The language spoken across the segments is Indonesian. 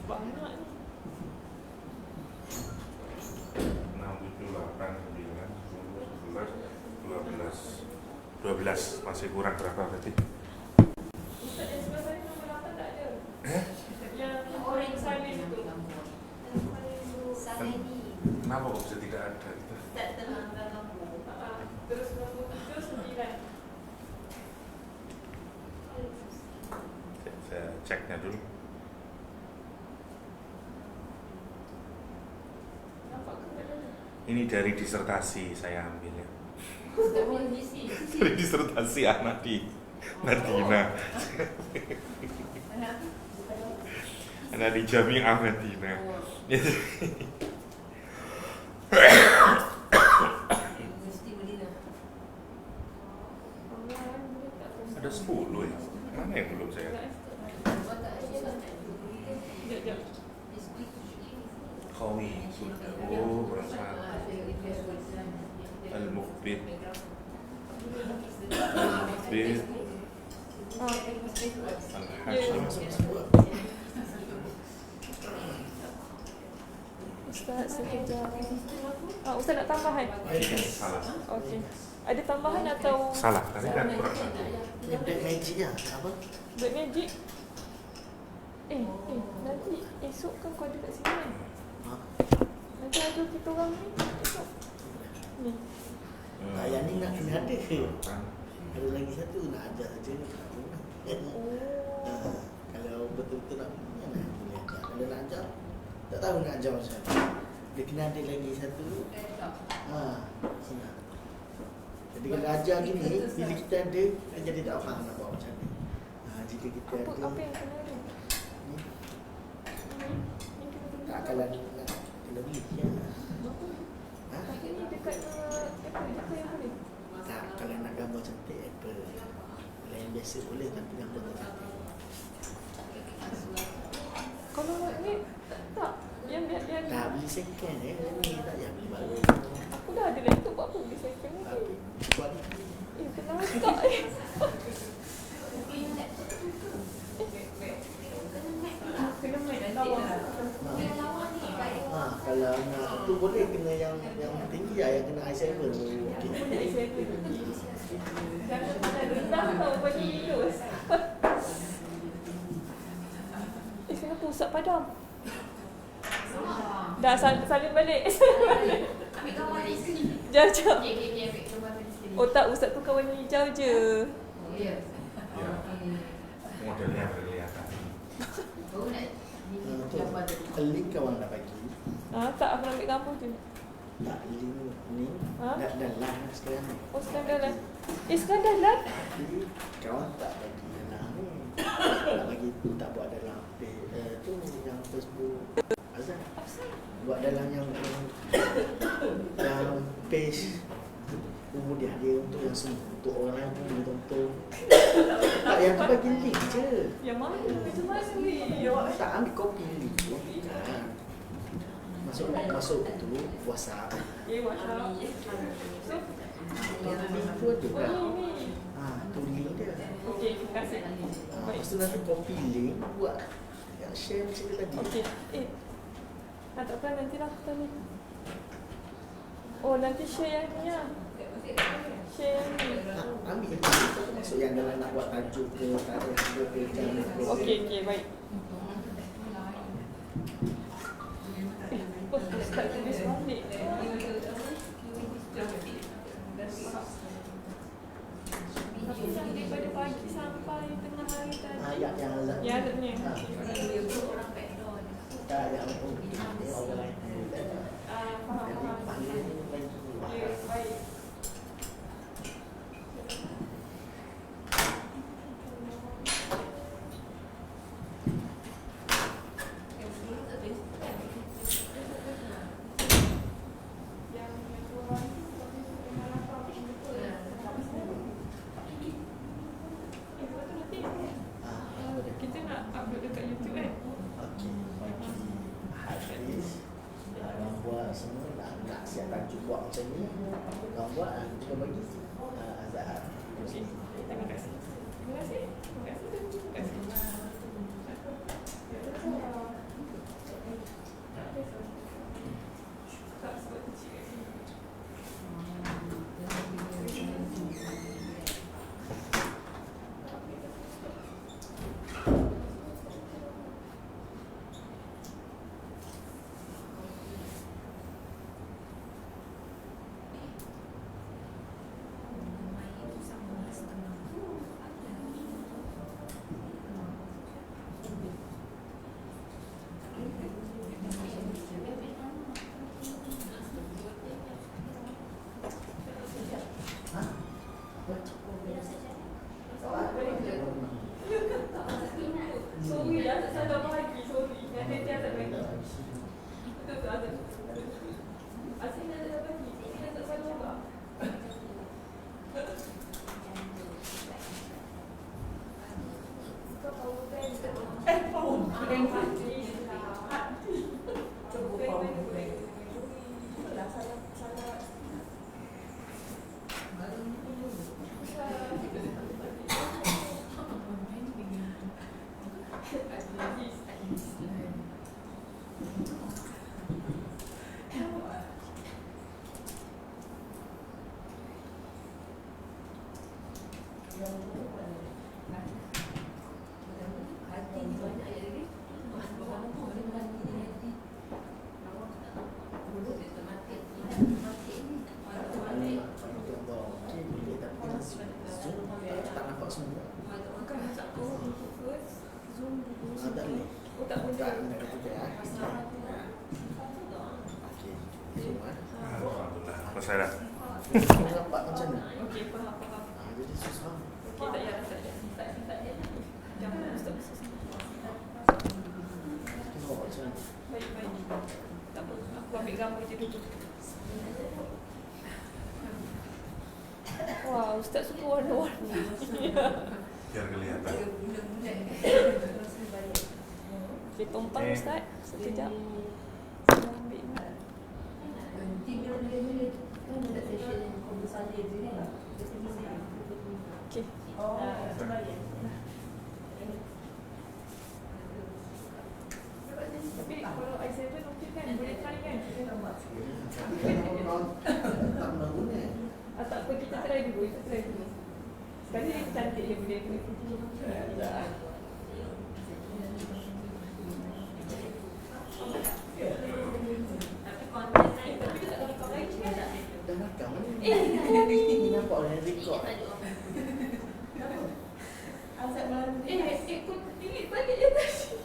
Banyak ni. 6, 7, 8, 9, 10, 11, 12. 12, masih kurang berapa berarti? Ustaz yang sebelah saya nombor 8 tak ada. Eh? Yang orang salin tu. Salini. Kenapa kok bisa tidak ada? Tak tenang kamu. Terus nombor 7, 9. Saya ceknya dulu. Nampak ke tak ada? Ini dari disertasi saya ambil ya. Tak boleh isi. Dari disertasi anak di Madinah. Anak di Jami'ah Madinah. Ada 10 ya? Mana yang belum saya? Sekejap. Qawi sudah. Oh, berapa? Al-Mukhbir. Al-Mukhbir. Al-Hashim. Ustaz, sekejap. Ustaz nak tambahan? Salah. Okey. Ada tambahan atau? Salah, tadi kan kurang satu. Black magic lah, apa? Black magic? Nanti esok kan kau ada kat sini kan? Ha? Nanti ada kita orang ni esok. Ni. Yang ni nak kena ada ke? Kan? Ada lagi satu nak ajar saja. Oh. Kalau betul-betul nak punya nak boleh ajar. Kalau nak ajar, tak tahu nak ajar macam mana. Dia kena ada lagi satu. Senang. Jadi kalau ajar gini, bila kita ada, kan jadi tak faham nak buat macam mana. Jika kita ada, Apa yang kena ada? ni, Ni kena tak kalau nak kena beli. Ya. Ha? Tapi ni dekat apa yang boleh? Tak, kalau nak gambar cantik, Apple. Kalau yang biasa boleh, tapi gambar tak cantik. Kalau ni tak. Yang dia Tak beli second ni tak payah beli baru. aku dah ada laptop buat apa beli second ni? Tapi kualiti. Kena tak Kena main lawa. Kalau nak tu boleh kena yang tinggi lah, yang kena i7 okey. Boleh i7. Jangan pandang rendah tau bagi lulus. Kenapa Ustaz padam? Dah salin balik. Ambil gambar di sini. Jap. Okey, ambil gambar di sini. Oh tak, Ustaz tu kawan hijau je. Ya. Ya. Modelnya kelihatan. Baru nak Tu gambar tadi. link kawan nak bagi. Tak, aku nak ambil gambar je. Tak link ni Ha? dah lah sekarang ni. Oh, sekarang dah lah. Sekarang dah lah. Jadi kawan tak bagi dalam ni. Tak bagi, tak buat dalam tu yang Facebook Azan. Buat dalam yang page kemudian dia untuk yang semua, untuk orang yang boleh tonton. Tak, yang tu bagi link je. Yang mana? Macam mana ni? Tak ambil copy link tu. Masuk tu WhatsApp. WhatsApp. So, Link tu ada oh kan? ni. Tu link dia. Okey, terima kasih. Lepas tu nanti copy link, buat yang share macam tu tadi. Okey. Tak apa, nantilah tadi. Oh, nanti share yang ni lah. Share yang ni. Ambil je tu masuk yang dalam nak buat tajuk ke, tarikh ke, jam ke. Okey, baik. Ustaz tulis balik. Tapi yang daripada pagi sampai tengah hari tadi. Ayat yang azab. Ya, adanya. Tak ayat orang lain. Faham. Panggil lagi. Ya, baik. Kita nak upload dekat YouTube kan? Okey, bagi hadis. Orang buat semua nak siap tajuk buat macam ni. Orang buat kita bagi azab. Okey, terima kasih. Terima kasih. Terima kasih. Terima kasih. Sorry lah, tak salah bagi. Sorry. Nanti dia tak bagi. Betul tak ada. Asyik dah tak bagi. Dia tak salah juga. Kau power bank ke? Power bank hati. Hati. Coba power bank. Itulah salah. Tak nampak semua. Bukan macam first Zoom dulu. Tak boleh. Oh tak boleh. Tak boleh kata dia. Okey. Zoom Alhamdulillah. Pasal dah. nampak macam ni. Okey, faham. Jadi susah. Okey, tak payah. Tak payah. Jangan stop. Tengok macam ni. Baik. Tak apa, aku ambil gambar je dulu. Wah, Ustaz suka warna-warni. Biar kelihatan. Okey, tumpang Ustaz. Sekejap. Saya ambil ni. Okey. Tapi kalau i7 okey kan? Boleh try kan? Tak pernah guna. Tak apa, kita try dulu. Sekali dia cantik je boleh. Tapi konten lain, tapi dia tak ada rekod lagi kan? Dah rakam. Ni Nampak orang rekod. Azab baru. Ikut delete balik je tadi.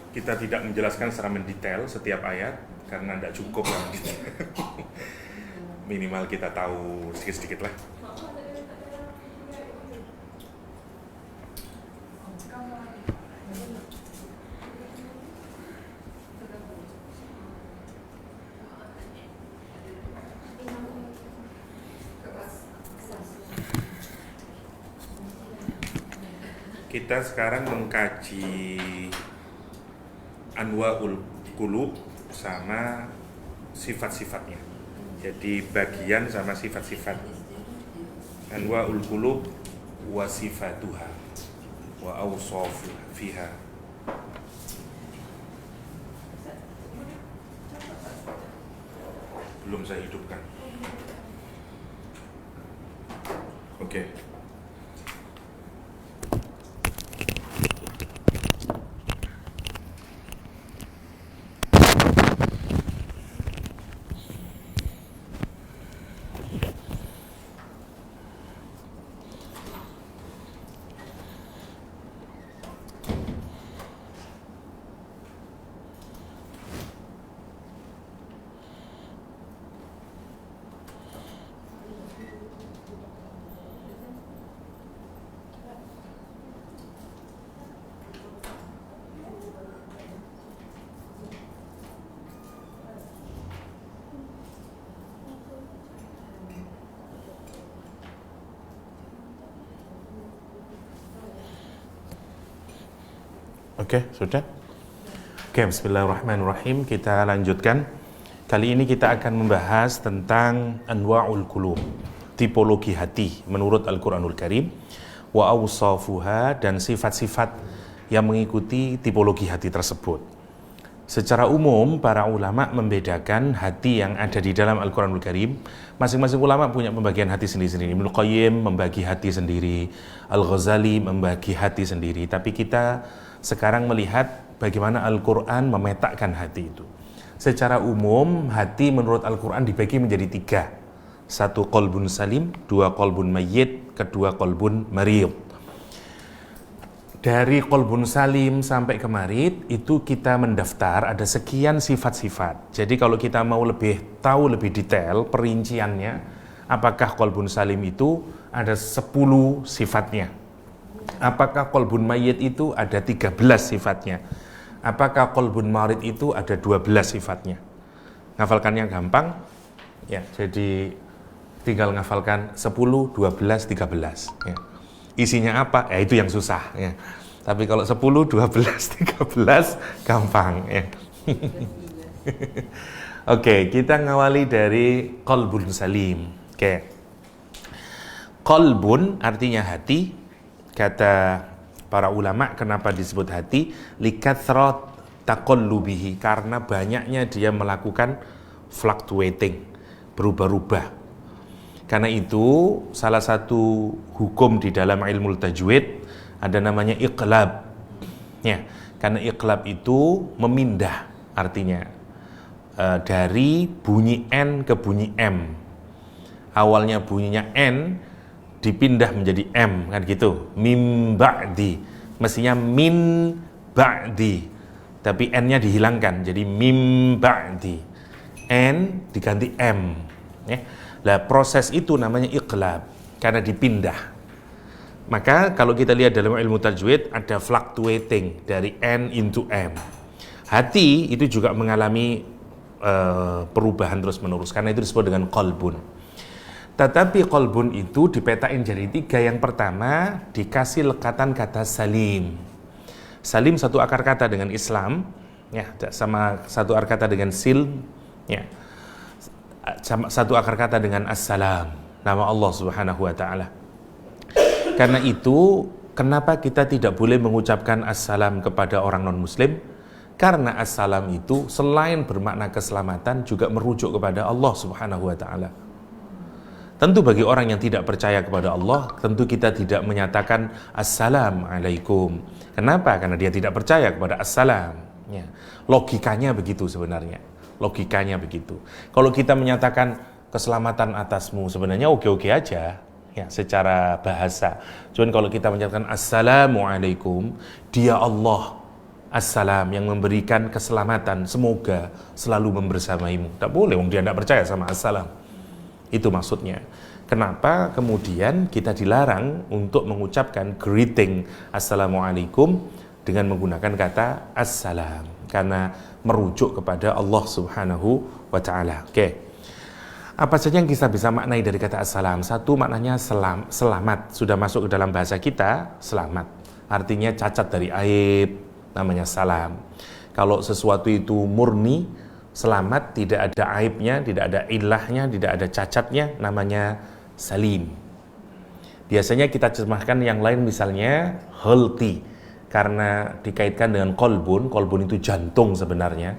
Kita tidak menjelaskan secara mendetail setiap ayat karena tidak cukup lah. Minimal kita tahu sedikit-sedikit lah. Kita sekarang mengkaji Anwa'ul Qulub sama sifat-sifatnya. Jadi bagian sama sifat-sifat. Anwa'ul Qulub wa sifatuha wa awsafu fiha. Belum saya hidupkan. Oke. Oke, sudah? Oke, bismillahirrahmanirrahim. Kita lanjutkan. Kali ini kita akan membahas tentang anwa'ul qulub, tipologi hati menurut Al-Qur'anul Karim, wa awsafuha, dan sifat-sifat yang mengikuti tipologi hati tersebut. Secara umum, para ulama membedakan hati yang ada di dalam Al-Qur'anul Karim. Masing-masing ulama punya pembagian hati sendiri-sendiri. Ibnu Qayyim membagi hati sendiri, Al-Ghazali membagi hati sendiri. Tapi kita sekarang melihat bagaimana Al-Quran memetakan hati itu. Secara umum hati menurut Al-Quran dibagi menjadi 3. 1 qalbun salim, 2 qalbun mayyit, kedua qalbun marid. Dari qalbun salim sampai ke marid itu kita mendaftar ada sekian sifat-sifat. Jadi kalau kita mau tahu lebih detail perinciannya, apakah qalbun salim itu ada 10 sifatnya? Apakah qalbun mayyit itu ada 13 sifatnya? Apakah qalbun marid itu ada 12 sifatnya? Ngafalkannya gampang. Ya, jadi tinggal ngafalkan 10, 12, 13 ya. Isinya apa? Ya itu yang susah ya. Tapi kalau 10, 12, 13 gampang ya. Oke, kita ngawali dari qalbun salim. Oke. Qalbun artinya hati. Kata para ulama kenapa disebut hati? Likathrat taqallubihi, karena banyaknya dia melakukan fluctuating, berubah-ubah. Karena itu salah satu hukum di dalam ilmu tajwid ada namanya iqlab. Ya, karena iqlab itu memindah artinya dari bunyi N ke bunyi M. Awalnya bunyinya N dipindah menjadi M kan gitu. Mim ba'di. Mestinya min ba'di. Tapi N-nya dihilangkan jadi mim ba'di. N diganti M ya. Nah, proses itu namanya iqlab karena dipindah. Maka kalau kita lihat dalam ilmu tajwid ada fluctuating dari N into M. Hati itu juga mengalami perubahan terus-menerus karena itu disebut dengan qalbun. Tetapi qalbun itu dipetain jadi 3. Yang pertama dikasih lekatan kata salim. Salim satu akar kata dengan Islam ya, sama satu akar kata dengan silm ya. Satu akar kata dengan assalam, nama Allah Subhanahu wa taala. Karena itu kenapa kita tidak boleh mengucapkan assalam kepada orang non muslim? Karena assalam itu selain bermakna keselamatan juga merujuk kepada Allah Subhanahu wa taala. Tentu bagi orang yang tidak percaya kepada Allah, tentu kita tidak menyatakan assalamualaikum. Kenapa? Karena dia tidak percaya kepada assalam ya. Logikanya begitu sebenarnya. Logikanya begitu. Kalau kita menyatakan keselamatan atasmu sebenarnya oke-oke aja ya secara bahasa. Cuman kalau kita menyatakan assalamualaikum, dia Allah assalam yang memberikan keselamatan, semoga selalu membersamaimu. Tak boleh wong dia tidak percaya sama assalam. Itu maksudnya. Kenapa kemudian kita dilarang untuk mengucapkan greeting assalamualaikum dengan menggunakan kata assalam? Karena merujuk kepada Allah Subhanahu wa taala. Oke. Apa saja yang kita bisa maknai dari kata assalam? Satu, maknanya selamat. Sudah masuk ke dalam bahasa kita, selamat. Artinya cacat dari aib, namanya salam. Kalau sesuatu itu murni, selamat, tidak ada aibnya, tidak ada ilahnya, tidak ada cacatnya, namanya salim. Biasanya kita terjemahkan yang lain misalnya healthy. Karena dikaitkan dengan kolbun itu jantung sebenarnya.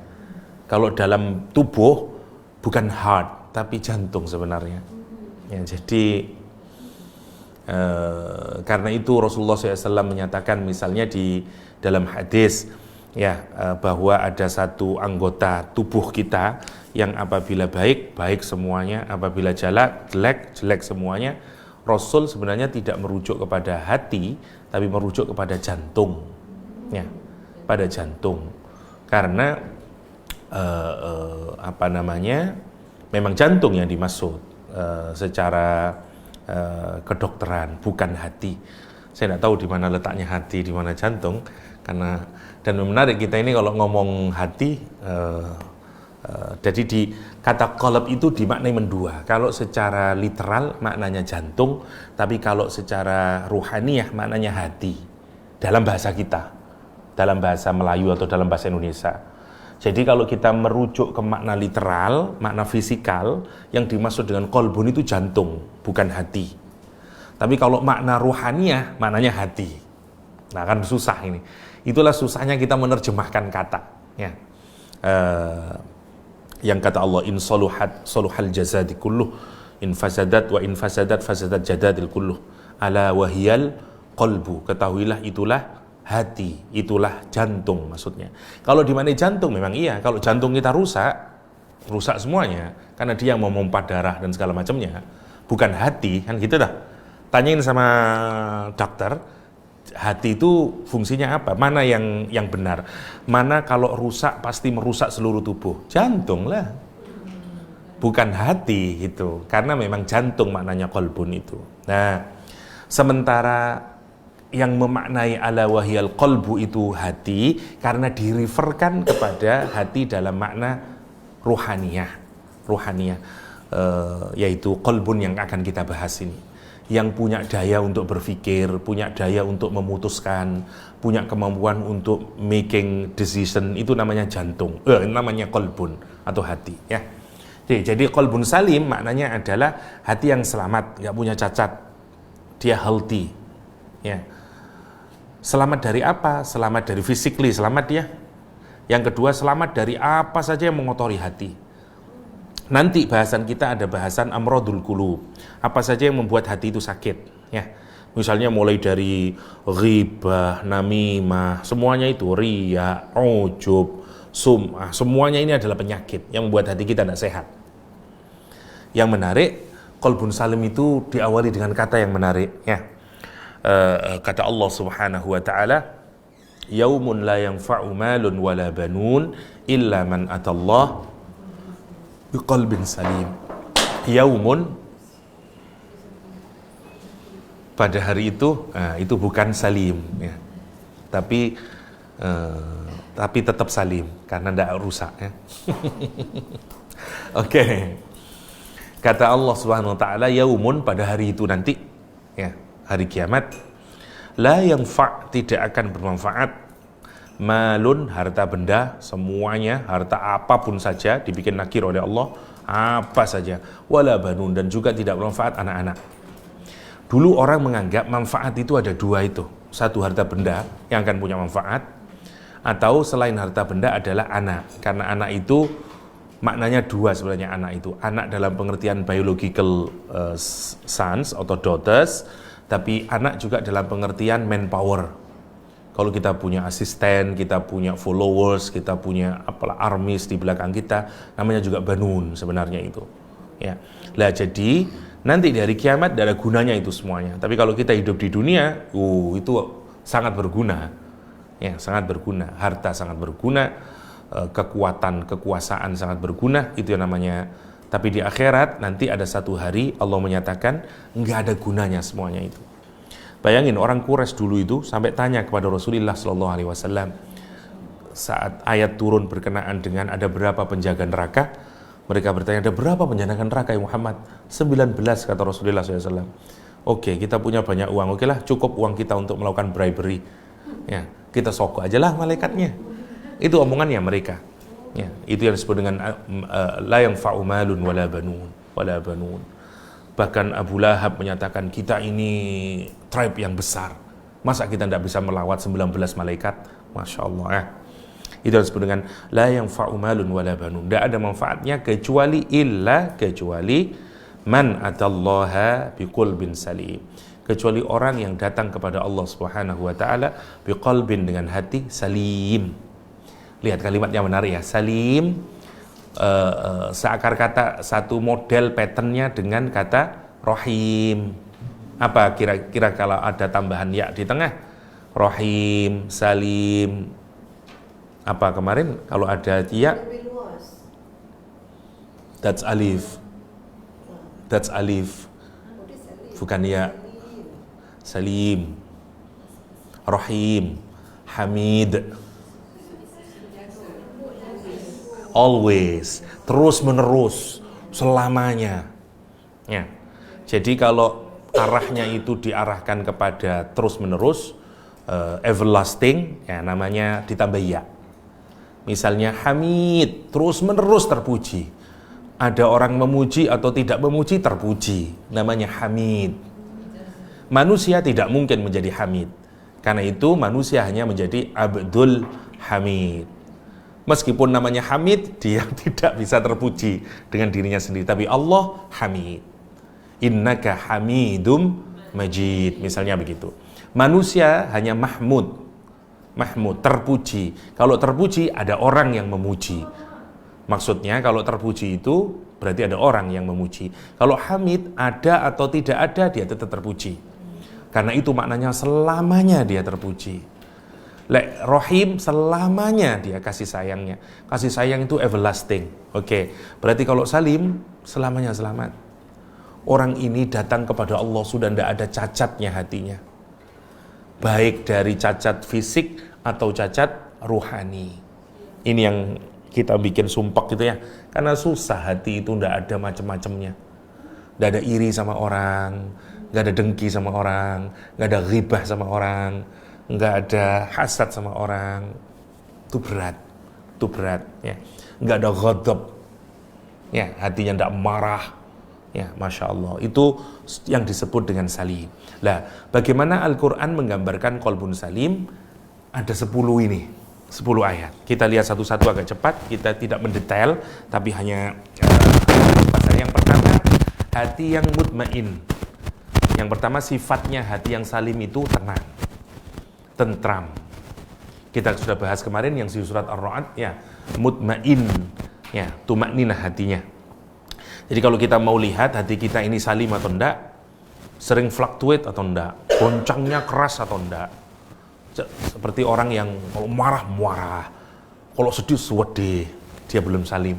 Kalau dalam tubuh bukan heart, tapi jantung sebenarnya. Ya, jadi karena itu Rasulullah SAW menyatakan misalnya di dalam hadis ya bahwa ada satu anggota tubuh kita yang apabila baik semuanya, apabila jelek semuanya. Rasul sebenarnya tidak merujuk kepada hati, tapi merujuk kepada jantung, ya, pada jantung. Karena memang jantung yang dimaksud secara kedokteran, bukan hati. Saya tidak tahu di mana letaknya hati, di mana jantung. Karena dan menarik kita ini kalau ngomong hati. Jadi di kata qalb itu dimaknai mendua. Kalau secara literal maknanya jantung, tapi kalau secara ruhaniyah maknanya hati. Dalam bahasa kita, dalam bahasa Melayu atau dalam bahasa Indonesia. Jadi kalau kita merujuk ke makna literal, makna fisikal, yang dimaksud dengan qalbun itu jantung, bukan hati. Tapi kalau makna ruhaniyah maknanya hati. Nah kan susah ini. Itulah susahnya kita menerjemahkan kata. Ya. Yang kata Allah in saluhal jazadi kulluh in fasadat wa in fasadat fasadat jadadil kulluh ala wahiyal qalbu, ketahuilah itulah hati, itulah jantung maksudnya. Kalau di mana jantung memang iya, kalau jantung kita rusak semuanya karena dia yang memompa darah dan segala macamnya, bukan hati, kan gitu dah. Tanyain sama dokter, hati itu fungsinya apa? Mana yang benar? Mana kalau rusak pasti merusak seluruh tubuh? Jantung lah. Bukan hati itu, karena memang jantung maknanya qalbun itu. Nah, sementara yang memaknai ala wahyal qalbu itu hati karena direferkan kepada hati dalam makna ruhaniyah, yaitu qalbun yang akan kita bahas ini. Yang punya daya untuk berpikir, punya daya untuk memutuskan, punya kemampuan untuk making decision, itu namanya jantung, namanya qalbun atau hati, ya. Jadi qalbun salim maknanya adalah hati yang selamat, nggak punya cacat, dia healthy, ya. Selamat dari apa? Selamat dari physically, selamat dia. Yang kedua, selamat dari apa saja yang mengotori hati. Nanti bahasan kita ada bahasan amradul qulub. Apa saja yang membuat hati itu sakit, ya. Misalnya mulai dari ghibah, namimah, semuanya itu riya, ujub, sum'ah, semuanya ini adalah penyakit yang membuat hati kita tidak sehat. Yang menarik, qalbun salim itu diawali dengan kata yang menarik, ya. Kata Allah Subhanahu wa taala, yaumun la yanfa'u malun wala banun illa man atallah biqalbin salim. Yaumun, pada hari itu bukan salim, ya. Tapi tetap salim karena tidak rusak, ya. Oke. Kata Allah Subhanahu wa taala, yaumun, pada hari itu nanti, ya, hari kiamat, la yanfa', tidak akan bermanfaat, malun, harta benda, semuanya, harta apapun saja, dibikin nakir oleh Allah, apa saja, wala banun, dan juga tidak bermanfaat anak-anak. Dulu orang menganggap manfaat itu ada dua itu, satu harta benda yang akan punya manfaat, atau selain harta benda adalah anak, karena anak itu maknanya dua sebenarnya. Anak itu, anak dalam pengertian biological sons atau daughters, tapi anak juga dalam pengertian manpower. Kalau kita punya asisten, kita punya followers, kita punya apalah armies di belakang kita, namanya juga banun sebenarnya itu, ya. Lah jadi nanti di hari kiamat tidak ada gunanya itu semuanya. Tapi kalau kita hidup di dunia, itu sangat berguna, ya, sangat berguna. Harta sangat berguna, kekuatan, kekuasaan sangat berguna, itu yang namanya. Tapi di akhirat nanti ada satu hari Allah menyatakan nggak ada gunanya semuanya itu. Bayangin orang Quraisy dulu itu sampai tanya kepada Rasulullah SAW saat ayat turun berkenaan dengan ada berapa penjaga neraka. Mereka bertanya, ada berapa penjaga neraka ya Muhammad? 19, kata Rasulullah SAW. Oke, kita punya banyak uang, oke lah, cukup uang kita untuk melakukan bribery, ya, kita sogok aja lah malaikatnya. Itu omongannya mereka, ya. Itu yang disebut dengan la yanfa'u malun wala banun. Bahkan Abu Lahab menyatakan, kita ini tribe yang besar, masa kita tidak bisa melawat 19 malaikat? Masya Allah, ya. Itu yang disebut dengan la yanfa'u malun wala banun. Tidak ada manfaatnya kecuali man atallaha biqalbin salim, kecuali orang yang datang kepada Allah Subhanahu wa taala biqalbin, dengan hati salim. Lihat kalimatnya menarik, ya, salim. Seakar kata satu model patternnya dengan kata rohim. Apa kira-kira kalau ada tambahan ya di tengah? Rohim, salim. Apa kemarin kalau ada ya? That's alif. Bukan ya. Salim, rohim, hamid. Always, terus menerus, selamanya, ya. Jadi kalau arahnya itu diarahkan kepada terus menerus, everlasting, ya, namanya ditambah ya. Misalnya hamid, terus menerus terpuji. Ada orang memuji atau tidak memuji, terpuji, namanya hamid. Manusia tidak mungkin menjadi hamid, karena itu manusia hanya menjadi abdul hamid. Meskipun namanya Hamid, dia tidak bisa terpuji dengan dirinya sendiri. Tapi Allah Hamid. Innaka Hamidum Majid. Misalnya begitu. Manusia hanya Mahmud. mahmud, terpuji. Kalau terpuji ada orang yang memuji. Maksudnya kalau terpuji itu berarti ada orang yang memuji. Kalau hamid, ada atau tidak ada, dia tetap terpuji. Karena itu maknanya selamanya dia terpuji. Rohim, selamanya dia kasih sayangnya. Kasih sayang itu everlasting. Oke, berarti kalau salim, selamanya selamat. Orang ini datang kepada Allah sudah tidak ada cacatnya hatinya. Baik dari cacat fisik atau cacat ruhani. Ini yang kita bikin sumpah gitu ya. Karena susah hati itu tidak ada macam-macamnya. Tidak ada iri sama orang, nggak ada dengki sama orang, nggak ada ghibah sama orang, nggak ada hasad sama orang. Itu berat ya. Nggak ada ghadab ya, hatinya tidak marah ya, Masya Allah. Itu yang disebut dengan salim. Lah, bagaimana Al-Quran menggambarkan qalbun salim? Ada 10 ini, 10 ayat. Kita lihat satu-satu agak cepat, kita tidak mendetail, tapi hanya yang pertama, hati yang mutmain. Yang pertama, sifatnya hati yang salim itu tenang, tentram. Kita sudah bahas kemarin yang di surat Ar-Ra'd ya, mutmain ya, tumakninah hatinya. Jadi kalau kita mau lihat hati kita ini salim atau enggak, sering fluctuate atau enggak, goncangnya keras atau enggak. Seperti orang yang kalau marah, kalau sedih sedih, dia belum salim.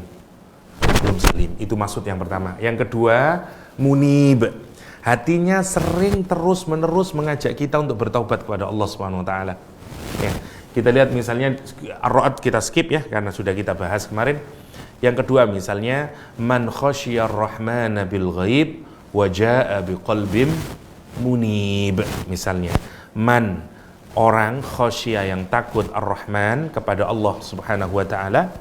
Itu maksud yang pertama. Yang kedua, munib. Hatinya sering terus-menerus mengajak kita untuk bertaubat kepada Allah Subhanahu wa taala. Ya. Kita lihat misalnya Ar-Ra'd kita skip ya karena sudah kita bahas kemarin. Yang kedua misalnya man khasyiyar rahmana bil ghaib wa jaa'a biqalbin munib. Misalnya man, orang khasyia yang takut Ar-Rahman kepada Allah Subhanahu wa taala.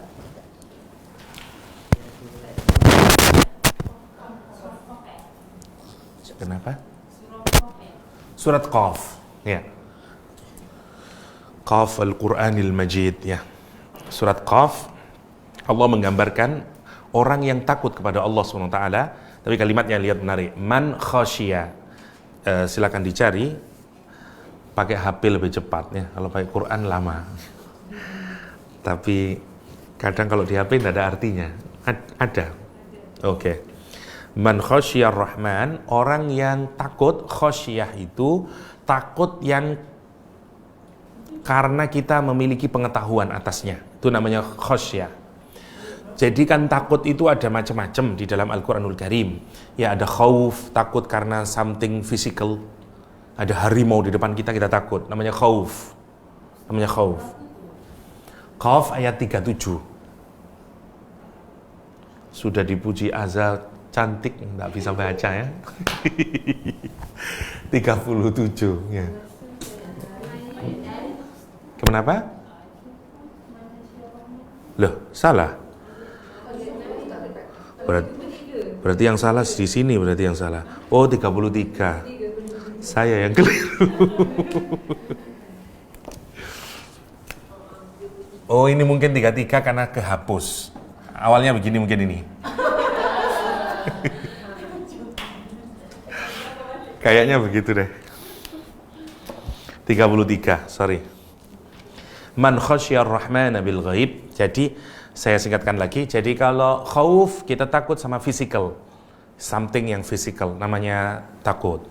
Kenapa? Surat Qaf. Ya. Qaf Al-Qur'anil Majid ya. Surat Qaf, Allah menggambarkan orang yang takut kepada Allah Subhanahu wa taala, tapi kalimatnya lihat menarik. Man khasyia. Silakan dicari. Pakai HP lebih cepat ya, kalau pakai Quran lama. Tapi kadang kalau di HP tidak ada artinya. Ada. Oke. Man khasyiyar rahman, orang yang takut, khasyiyah itu takut yang karena kita memiliki pengetahuan atasnya. Itu namanya khasyiyah. Jadi kan takut itu ada macam-macam di dalam Al-Quranul Karim. Ya ada khauf, takut karena something physical. Ada harimau di depan kita takut, namanya khauf. Qaf ayat 37. Sudah dipuji Azal, cantik, nggak bisa baca ya. 37 ya. Kenapa? Loh, salah. Berarti yang salah di sini, berarti yang salah. Oh, 33. Saya yang keliru. Oh, ini mungkin 33 karena kehapus. Awalnya begini mungkin ini. Kayaknya begitu deh. 33, sorry. Man khasyiyar rahmana bil ghaib. Jadi saya singkatkan lagi. Jadi kalau khauf kita takut sama physical. Something yang physical namanya takut.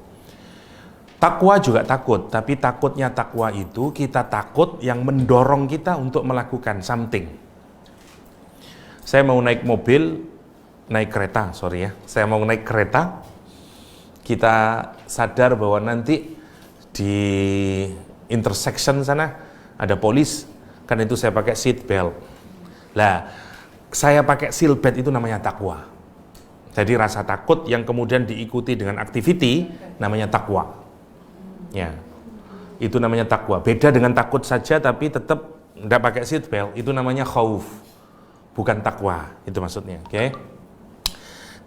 Takwa juga takut, tapi takutnya takwa itu kita takut yang mendorong kita untuk melakukan something. Saya mau naik kereta, Saya mau naik kereta, kita sadar bahwa nanti di intersection sana ada polis, karena itu saya pakai seat belt. Lah, saya pakai seat belt itu namanya takwa. Jadi rasa takut yang kemudian diikuti dengan activity namanya takwa. Ya, itu namanya takwa. Beda dengan takut saja tapi tetap tidak pakai seat belt, itu namanya khauf, bukan takwa. Itu maksudnya, oke?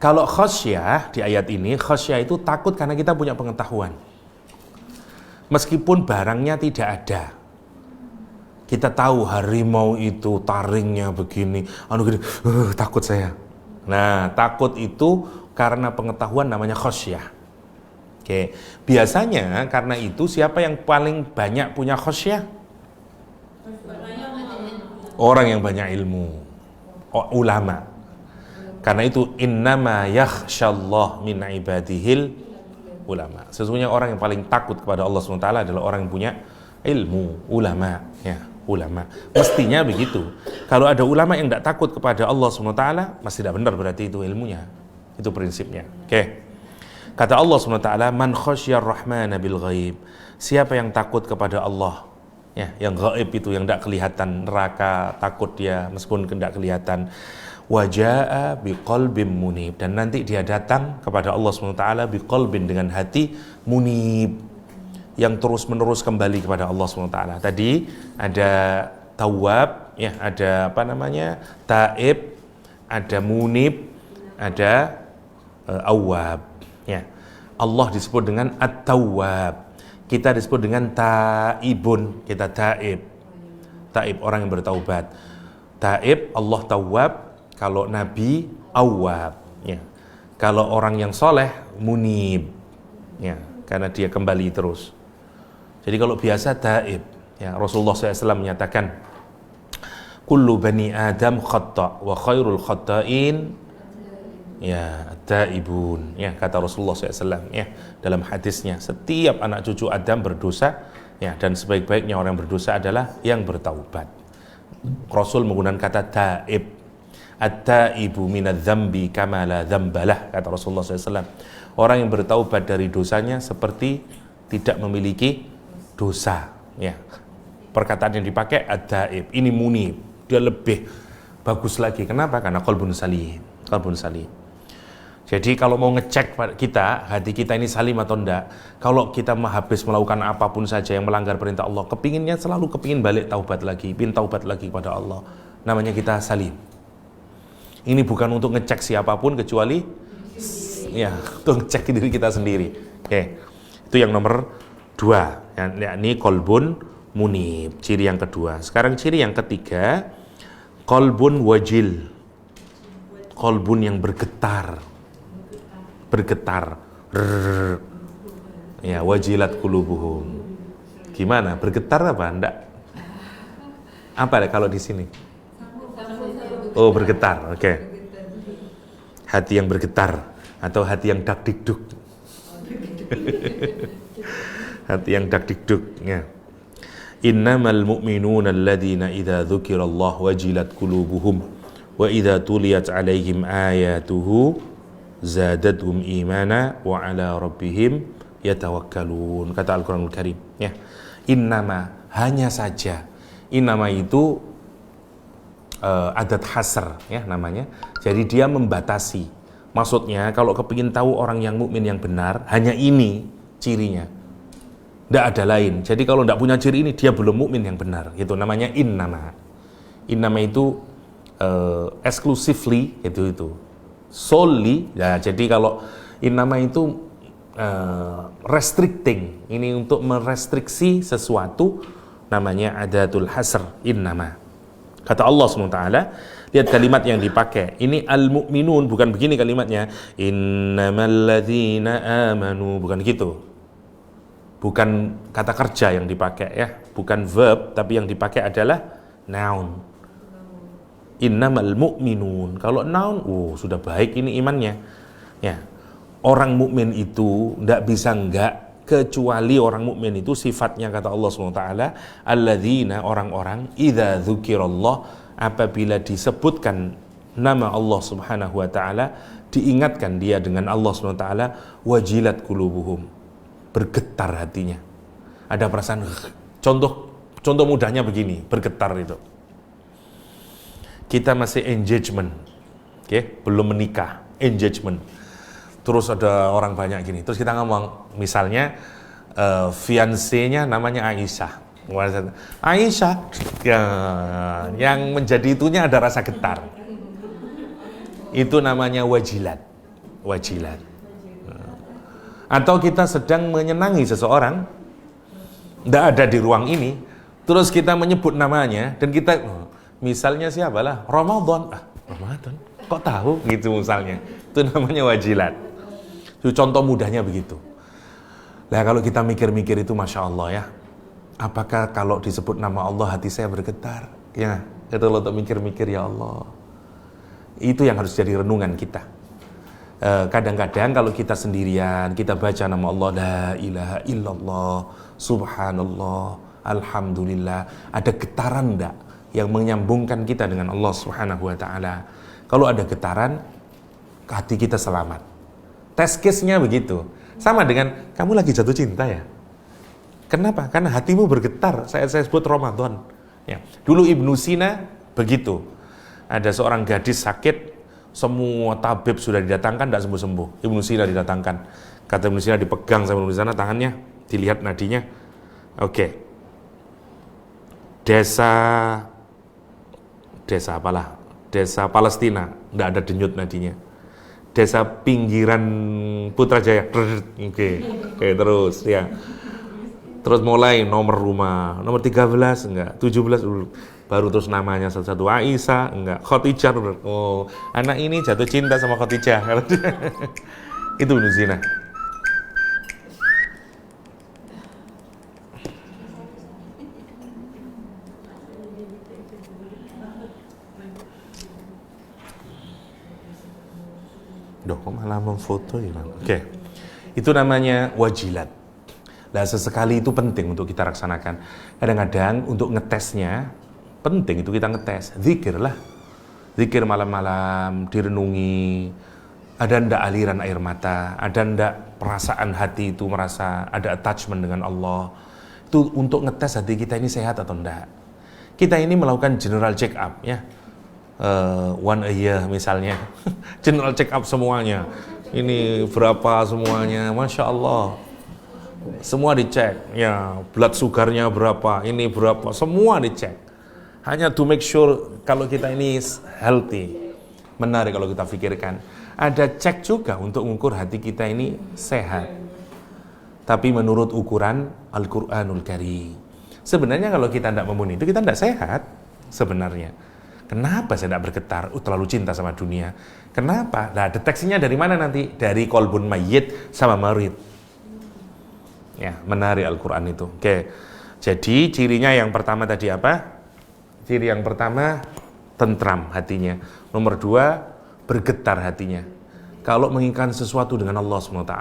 Kalau khasyah di ayat ini, khasyah itu takut karena kita punya pengetahuan. Meskipun barangnya tidak ada, kita tahu harimau itu taringnya begini, gini, takut saya. Nah, takut itu karena pengetahuan namanya khasyah. Oke, biasanya karena itu siapa yang paling banyak punya khasyah? Orang yang banyak ilmu, ulama. Karena itu innama yakhsyallah min ibadihil ulama. Sesungguhnya orang yang paling takut kepada Allah SWT adalah orang yang punya ilmu, ulama, ya, ulama. Mestinya begitu. Kalau ada ulama yang tidak takut kepada Allah SWT, masih tidak benar berarti itu ilmunya. Itu prinsipnya. Oke. Kata Allah SWT, man khasyar rahmana bil ghaib. Siapa yang takut kepada Allah, ya, yang gaib itu, yang tidak kelihatan, neraka, takut dia meskipun tidak kelihatan. Wajaa biqalbin munib, dan nanti dia datang kepada Allah SWT biqalbin, dengan hati munib, yang terus menerus kembali kepada Allah SWT. Tadi ada tawab, ya, ada apa namanya, taib, ada munib, ada awab, ya. Allah disebut dengan at-tawwab, kita disebut dengan taibun, kita taib, orang yang bertaubat. Taib, Allah tawwab. Kalau Nabi awab, ya. Kalau orang yang soleh munib, ya, karena dia kembali terus. Jadi kalau biasa taib, ya, Rasulullah SAW menyatakan kullu bani Adam khata' wa khairul khata'in ya taibun, ya, kata Rasulullah SAW, ya, dalam hadisnya, setiap anak cucu Adam berdosa, ya, dan sebaik-baiknya orang yang berdosa adalah yang bertaubat. Rasul menggunakan kata taib. At-taibu minadz-dzambi kama la dzambalah, kata Rasulullah SAW. Orang yang bertaubat dari dosanya seperti tidak memiliki dosa, ya. Perkataan yang dipakai at-taib, ini munib, dia lebih bagus lagi. Kenapa? Karena qalbun salim. Jadi kalau mau ngecek kita, hati kita ini salim atau enggak, kalau kita habis melakukan apapun saja yang melanggar perintah Allah, selalu kepingin balik taubat lagi, pin taubat lagi kepada Allah, namanya kita salim. Ini bukan untuk ngecek siapapun kecuali ya, untuk ngecek diri kita sendiri. Oke. Itu yang nomor 2, yakni qalbun munib, ciri yang kedua. Sekarang ciri yang ketiga, qalbun wajil. Qalbun yang bergetar. Ya, wajilat qulubuhum. Gimana? Bergetar apa? Enggak. Apa ada kalau di sini? Oh, bergetar, oke. Hati yang bergetar atau hati yang dakdikduk. Hati yang dakdikduk, ya. Innamal mu'minuna alladzina idza dzukirallah wajilat qulubuhum wa idza tuliyat 'alaihim ayatuhu zadatuhum imana wa 'ala rabbihim yatawakkalun, kata Al-Qur'anul Karim, ya. Innama, hanya saja. Innama itu adat hasr, ya, namanya. Jadi dia membatasi. Maksudnya kalau kepingin tahu orang yang mukmin yang benar, hanya ini cirinya, tidak ada lain. Jadi kalau tidak punya ciri ini, dia belum mukmin yang benar. Itu namanya innama. Innama itu exclusively, itu solely, ya. Jadi kalau innama itu restricting, ini untuk merestriksi sesuatu, namanya adatul hasr, innama. Kata Allah SWT, lihat kalimat yang dipakai. Ini al-mu'minun, bukan begini kalimatnya. Innamal ladzina amanu, bukan gitu. Bukan kata kerja yang dipakai, ya. Bukan verb, tapi yang dipakai adalah noun. Innamal mu'minun. Kalau noun, sudah baik ini imannya. Ya. Orang mukmin itu tidak bisa enggak, kecuali orang mukmin itu sifatnya, kata Allah SWT, alladzina, orang-orang, idza dzukirallah, apabila disebutkan nama Allah Subhanahu wa taala, diingatkan dia dengan Allah Subhanahu wa taala, wajilat qulubuhum, bergetar hatinya. Ada perasaan, contoh mudahnya begini, bergetar itu. Kita masih engagement, belum menikah, engagement. Terus ada orang banyak gini, terus kita ngomong, misalnya fiancé-nya namanya Aisyah. Aisyah, ya, yang menjadi itunya ada rasa getar. Itu namanya wajilat. Atau kita sedang menyenangi seseorang, tidak ada di ruang ini, terus kita menyebut namanya, dan kita, misalnya siapalah, Ramadan, Ramadan, kok tahu, gitu misalnya. Itu namanya wajilat. Itu contoh mudahnya begitu. Nah, kalau kita mikir-mikir itu, Masya Allah, ya. apakah kalau disebut nama Allah hati saya bergetar? Ya, itu lo untuk mikir-mikir, ya Allah. Itu yang harus jadi renungan kita. Kadang-kadang kalau kita sendirian, kita baca nama Allah, la ilaha illallah, subhanallah, alhamdulillah, ada getaran enggak yang menyambungkan kita dengan Allah Subhanahu wa taala? Kalau ada getaran, hati kita selamat. Test case-nya begitu. Sama dengan kamu lagi jatuh cinta ya? Kenapa? Karena hatimu bergetar. Saya sebut Ramadan. Ya. Dulu Ibnu Sina begitu. Ada seorang gadis sakit, semua tabib sudah didatangkan, tidak sembuh-sembuh. Ibnu Sina didatangkan. Kata Ibnu Sina, dipegang sama Ibnu Sina tangannya, dilihat nadinya. Oke. Desa apalah? Desa Palestina, tidak ada denyut nadinya. Desa pinggiran Putrajaya. Oke, terus ya. Terus mulai nomor rumah, nomor 13 enggak, 17 baru terus namanya satu-satu, Aisyah enggak, Khadijah. Oh, anak ini jatuh cinta sama Khadijah. Itu Ibnu Sina. Duh, kok malah memfoto ya? Oke. Itu namanya wajilat. Nah, sesekali itu penting untuk kita laksanakan. Kadang-kadang untuk ngetesnya, penting itu kita ngetes. Zikir lah. Zikir malam-malam, direnungi. Ada ndak aliran air mata? Ada ndak perasaan hati itu merasa ada attachment dengan Allah? Itu untuk ngetes hati kita ini sehat atau ndak. Kita ini melakukan general check up ya. One a year misalnya. General check up semuanya. Ini berapa semuanya, Masya Allah. Semua dicek, ya, blood sugarnya berapa, ini berapa, semua dicek. Hanya to make sure kalau kita ini healthy. Menarik kalau kita pikirkan. Ada cek juga untuk mengukur hati kita ini sehat. Tapi menurut ukuran Al-Quranul Karim. Sebenarnya kalau kita tidak memenuhi itu, kita tidak sehat sebenarnya. Kenapa saya tidak bergetar? Terlalu cinta sama dunia. Kenapa? Nah, deteksinya dari mana nanti? Dari kolbun mayyit sama marid. Ya, menarik Al-Quran itu. Oke. Jadi cirinya yang pertama tadi apa? Ciri yang pertama, tentram hatinya. Nomor 2, bergetar hatinya. Kalau menginginkan sesuatu dengan Allah SWT.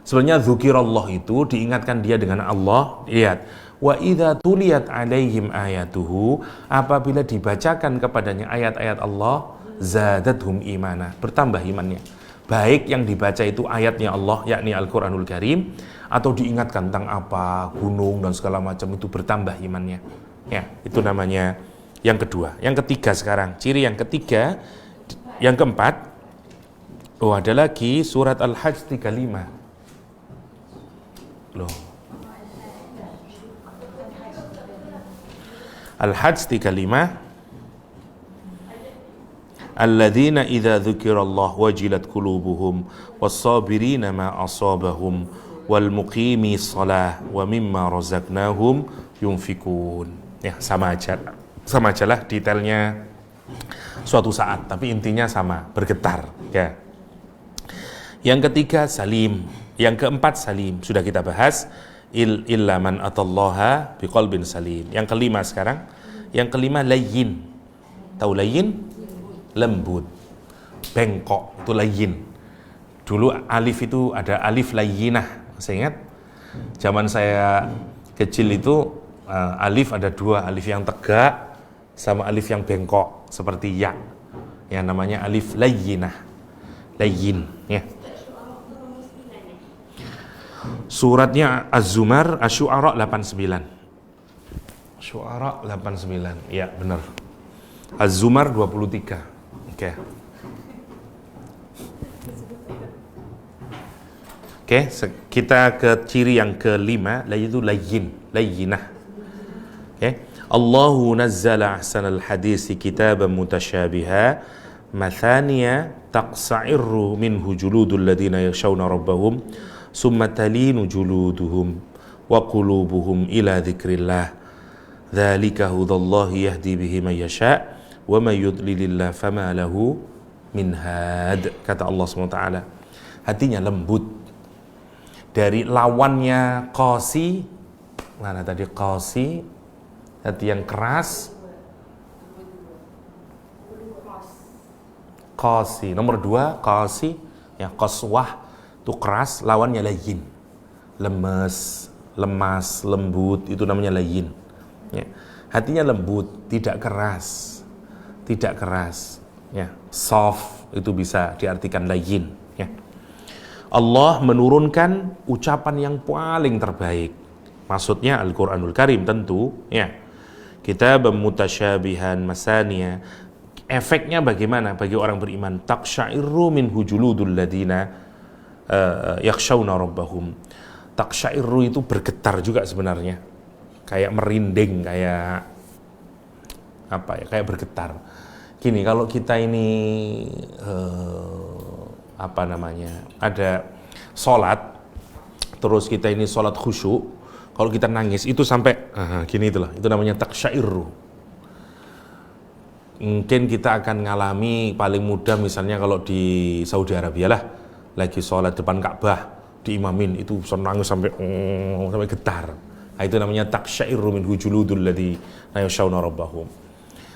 Sebenarnya dzukirallah itu diingatkan dia dengan Allah. Lihat. Wa idza tuliyat alaihim ayatuhu, apabila dibacakan kepadanya ayat-ayat Allah, zadatuhum imana, bertambah imannya. Baik yang dibaca itu ayatnya Allah, yakni Al-Quranul Karim, atau diingatkan tentang apa, gunung dan segala macam, itu bertambah imannya. Ya, itu namanya yang kedua. Yang ketiga sekarang, ciri yang ketiga, yang keempat, ada lagi surat Al-Hajj 35. Loh. Al-Hajj 35. Alladzina idza dzukirallah wajilat qulubuhum was-sabirina ma asabahum wal muqimi shalah wa mimma razaqnahum yunfikun. Ya, sama aja lah detailnya suatu saat, tapi intinya sama, bergetar ya. Yang ketiga salim, yang keempat salim, sudah kita bahas. Illa man atallaha biqalbin salim. Yang kelima sekarang, yang kelima layyin. Tahu layyin? Lembut, bengkok, itu layyin. Dulu alif itu ada alif layyinah, saya ingat zaman saya kecil itu alif ada dua, alif yang tegak sama alif yang bengkok seperti ya, yang namanya alif layyinah, layyin ya. Suratnya Az-Zumar, Asy-Syu'ara 89. Syu'ara 89. Ya, benar. Az-Zumar 23. Oke. Oke, kita ke ciri yang kelima, yaitu layyin, layyinah. Oke. Allahu nazzala ahsanal hadisi kitaban mutasyabiha mathaniya taqsa'irru minhu juludul ladina yakhshawna rabbahum summa talinu juluduhum wa qulubuhum ila dzikrillah dzalika hudallahi yahdi bihi man yasha wa may yudlilillah fama lahu min had. Kata Allah SWT, hatinya lembut. Dari lawannya qasi mana tadi qasi, hati yang keras. Qasi, nomor 2 qasi, ya qaswah itu keras, lawannya layyin, lemes, lemas, lembut, itu namanya layyin. Ya. Hatinya lembut, tidak keras, ya. Soft itu bisa diartikan layyin. Ya. Allah menurunkan ucapan yang paling terbaik, maksudnya Al-Quranul Karim tentu. Ya. Kitabam mutasyabihan masaniya. Efeknya bagaimana bagi orang beriman? Taqsya'irru minhu juludul ladina yakhshawna rabbahum. Taqsya'irru itu bergetar juga sebenarnya, kayak merinding, kayak apa ya, kayak bergetar. Gini, kalau kita ini apa namanya, ada sholat, terus kita ini sholat khusyuk, kalau kita nangis itu sampai gini, itulah, itu namanya taqsya'irru. Mungkin kita akan ngalami paling mudah misalnya kalau di Saudi Arabia lah, lagi sholat depan Ka'bah diimamin, itu bisa nangis sampai getar. Nah, itu namanya taqsya'irru minhu juludul ladina yakhshawna rabbahum.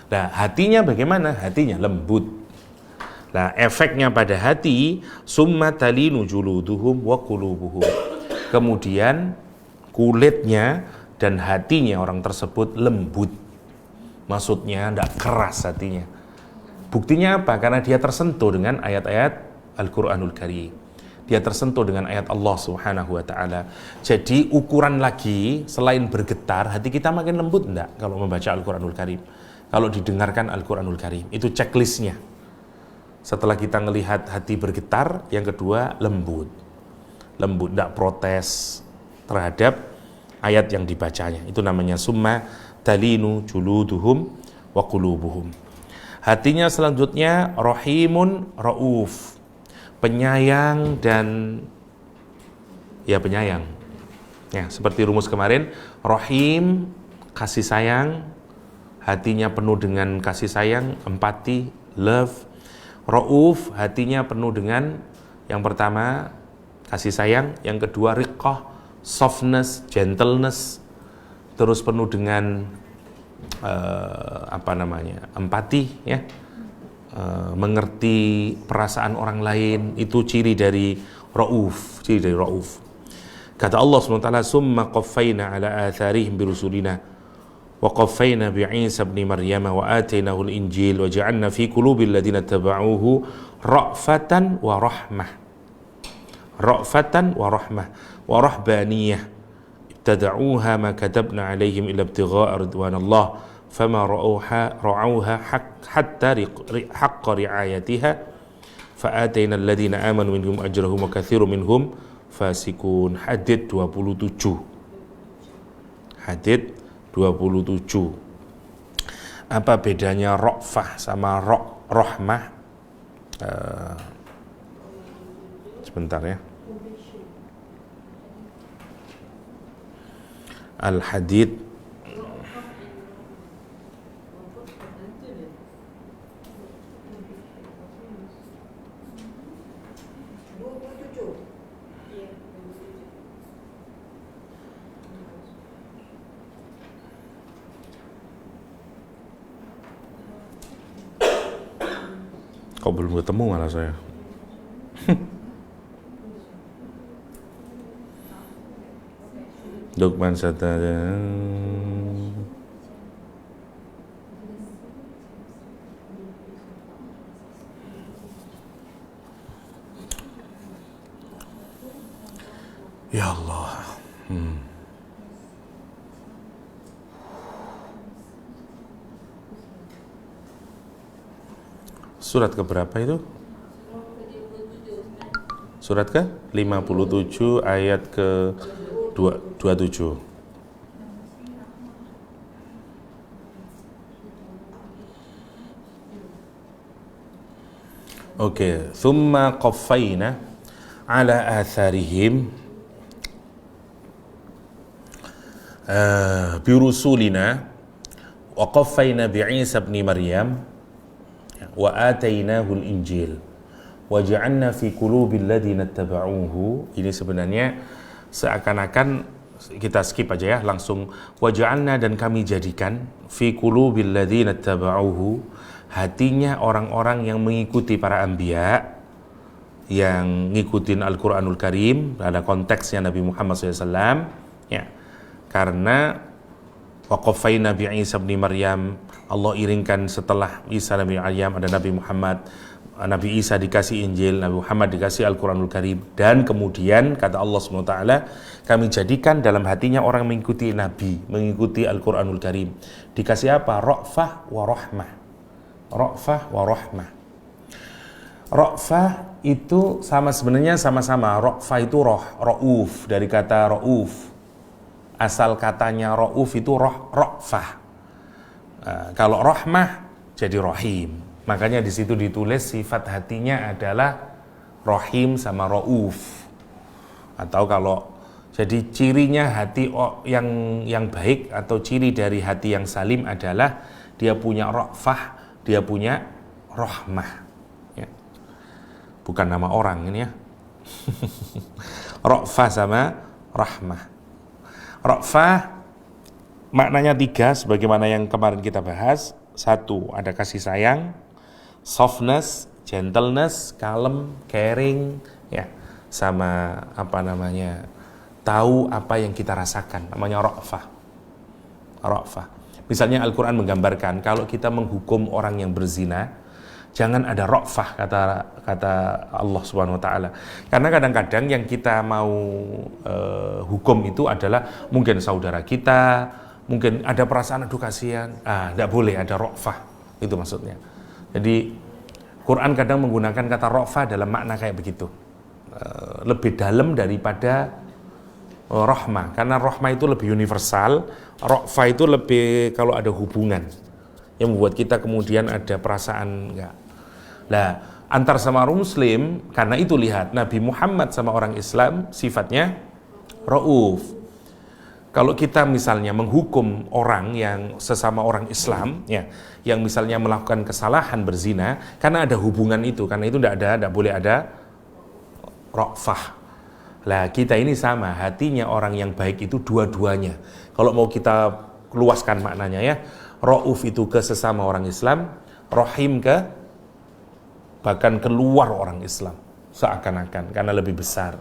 Nah, hatinya bagaimana? Hatinya lembut. Nah, efeknya pada hati, summa talinu juluduhum wa qulubuhum. Kemudian kulitnya dan hatinya orang tersebut lembut. Maksudnya tidak keras hatinya. Buktinya apa? Karena dia tersentuh dengan ayat-ayat Al-Quranul Karim. Dia tersentuh dengan ayat Allah Subhanahu wa ta'ala. Jadi ukuran lagi, selain bergetar, hati kita makin lembut enggak kalau membaca Al-Quranul Karim, kalau didengarkan Al-Quranul Karim. Itu checklistnya. Setelah kita melihat hati bergetar, yang kedua lembut. Lembut, tidak protes terhadap ayat yang dibacanya. Itu namanya summa talinu juluduhum wa qulubuhum. Hatinya selanjutnya rahimun rauf, penyayang dan ya penyayang. Ya, seperti rumus kemarin, rahim kasih sayang, hatinya penuh dengan kasih sayang, empati, love. Rauf, hatinya penuh dengan yang pertama kasih sayang, yang kedua riqqah, softness, gentleness, terus penuh dengan empati, ya, mengerti perasaan orang lain. Itu ciri dari rauf, Kata Allah SWT, summa qaffayna ala atharihim birusulina wa qaffayna bi Isa ibn Maryam wa atainahu al-injil wa ja'alna fi qulubil ladina tabauhu ra'fatan wa rahmah wa rahbaniyah tada'uha ma katabna alaihim ila ibtigha'a ridwanallah fama ra'auha hatta haqqa ri'ayatiha fa'atayna alladhina amanu minhum ajrahum wa katsirun minhum fasikun. Hadid 27. Apa bedanya ra'fah sama rahmah? Sebentar ya. Al-Hadid kok belum ketemu malah saya. Lukman Satada. Ya Allah. Surat keberapa itu? Surat ke 57 ayat ke 27. Oke, thumma qaffayna ala atharihim birusulina wa qaffayna bi Isa ibn Maryam wa atainahu al-injil wa ja'alna fi qulubil ladina tabauhu. Ini sebenarnya seakan-akan kita skip aja ya, langsung waja'alna, dan kami jadikan fi qulubil ladzina tabauhu, hatinya orang-orang yang mengikuti para anbiya, yang ngikutin Al-Qur'anul Karim, ada konteksnya Nabi Muhammad SAW ya. Karena waqafaina bi Isa bin Maryam, Allah iringkan setelah Isa Nabi Maryam ada Nabi Muhammad, Nabi Isa dikasih Injil, Nabi Muhammad dikasih Al-Quranul Karim, dan kemudian kata Allah SWT, kami jadikan dalam hatinya orang mengikuti Nabi, mengikuti Al-Quranul Karim, dikasih apa? Ra'fah wa rahmah. Ra'fah wa rahmah. Ra'fah itu sebenarnya sama-sama. Ra'fah itu ra'uf, dari kata ra'uf, asal katanya ra'uf itu ra'fah. Kalau rahmah jadi rahim. Makanya di situ ditulis sifat hatinya adalah rahim sama rauf. Atau kalau jadi cirinya hati yang baik atau ciri dari hati yang salim adalah dia punya ra'fah, dia punya rahmah. Ya. Bukan nama orang ini ya. Ra'fah sama rahmah. Ra'fah maknanya 3 sebagaimana yang kemarin kita bahas. 1, ada kasih sayang, softness, gentleness, kalem, caring, ya, sama tahu apa yang kita rasakan, namanya ra'fah. Ra'fah. Misalnya Al-Quran menggambarkan kalau kita menghukum orang yang berzina, jangan ada ra'fah, kata Allah Subhanahu Wa Taala. Karena kadang-kadang yang kita mau hukum itu adalah mungkin saudara kita, mungkin ada perasaan aduh kasihan, tidak boleh ada ra'fah, itu maksudnya. Jadi Quran kadang menggunakan kata ra'fah dalam makna kayak begitu, lebih dalam daripada rahmah, karena rahmah itu lebih universal, ra'fah itu lebih kalau ada hubungan yang membuat kita kemudian ada perasaan enggak. Nah, antar sama orang muslim, karena itu lihat Nabi Muhammad sama orang Islam sifatnya ra'uf. Kalau kita misalnya menghukum orang yang sesama orang Islam, ya, yang misalnya melakukan kesalahan berzina, karena ada hubungan itu, karena itu tidak boleh ada ra'fah. Lah kita ini sama, hatinya orang yang baik itu dua-duanya. Kalau mau kita luaskan maknanya ya, ra'uf itu ke sesama orang Islam, rahim ke bahkan keluar orang Islam, seakan-akan karena lebih besar.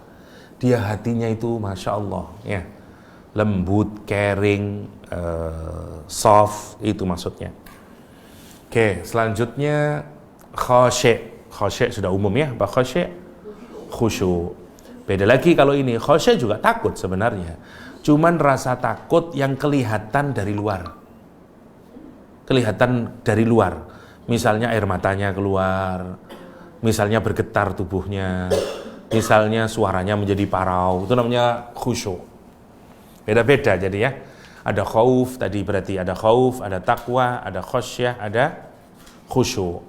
Dia hatinya itu masya Allah, ya. Lembut, caring, soft, itu maksudnya. Oke, selanjutnya khasyi'. Khasyi' sudah umum ya, apa khasyi'? Khusyuk. Beda lagi kalau ini, khasyi' juga takut sebenarnya. Cuman rasa takut yang kelihatan dari luar. Kelihatan dari luar. Misalnya air matanya keluar, misalnya bergetar tubuhnya, misalnya suaranya menjadi parau, itu namanya khusyuk. Beda-beda jadi ya. Ada khauf tadi, berarti ada khauf, ada takwa, ada khasyah, ada khusyuk.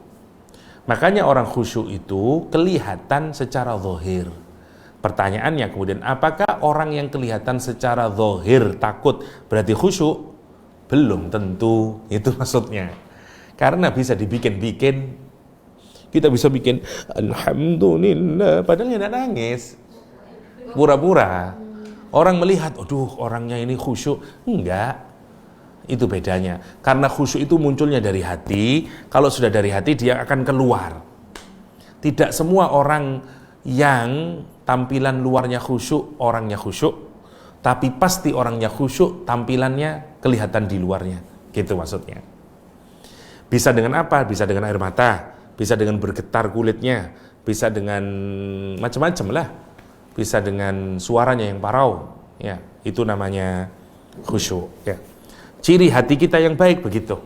Makanya orang khusyuk itu kelihatan secara zahir. Pertanyaannya kemudian, apakah orang yang kelihatan secara zahir takut berarti khusyuk? Belum tentu, itu maksudnya. Karena bisa dibikin-bikin. Kita bisa bikin alhamdulillah padahal tidak nangis. Pura-pura. Orang melihat, aduh orangnya ini khusyuk. Enggak, itu bedanya. Karena khusyuk itu munculnya dari hati. Kalau sudah dari hati dia akan keluar. Tidak semua orang yang tampilan luarnya khusyuk, orangnya khusyuk. Tapi pasti orangnya khusyuk, tampilannya kelihatan di luarnya. Gitu maksudnya. Bisa dengan apa? Bisa dengan air mata, bisa dengan bergetar kulitnya, bisa dengan macam-macam lah. Bisa dengan suaranya yang parau, ya, itu namanya khusyuk, ya. Ciri hati kita yang baik begitu.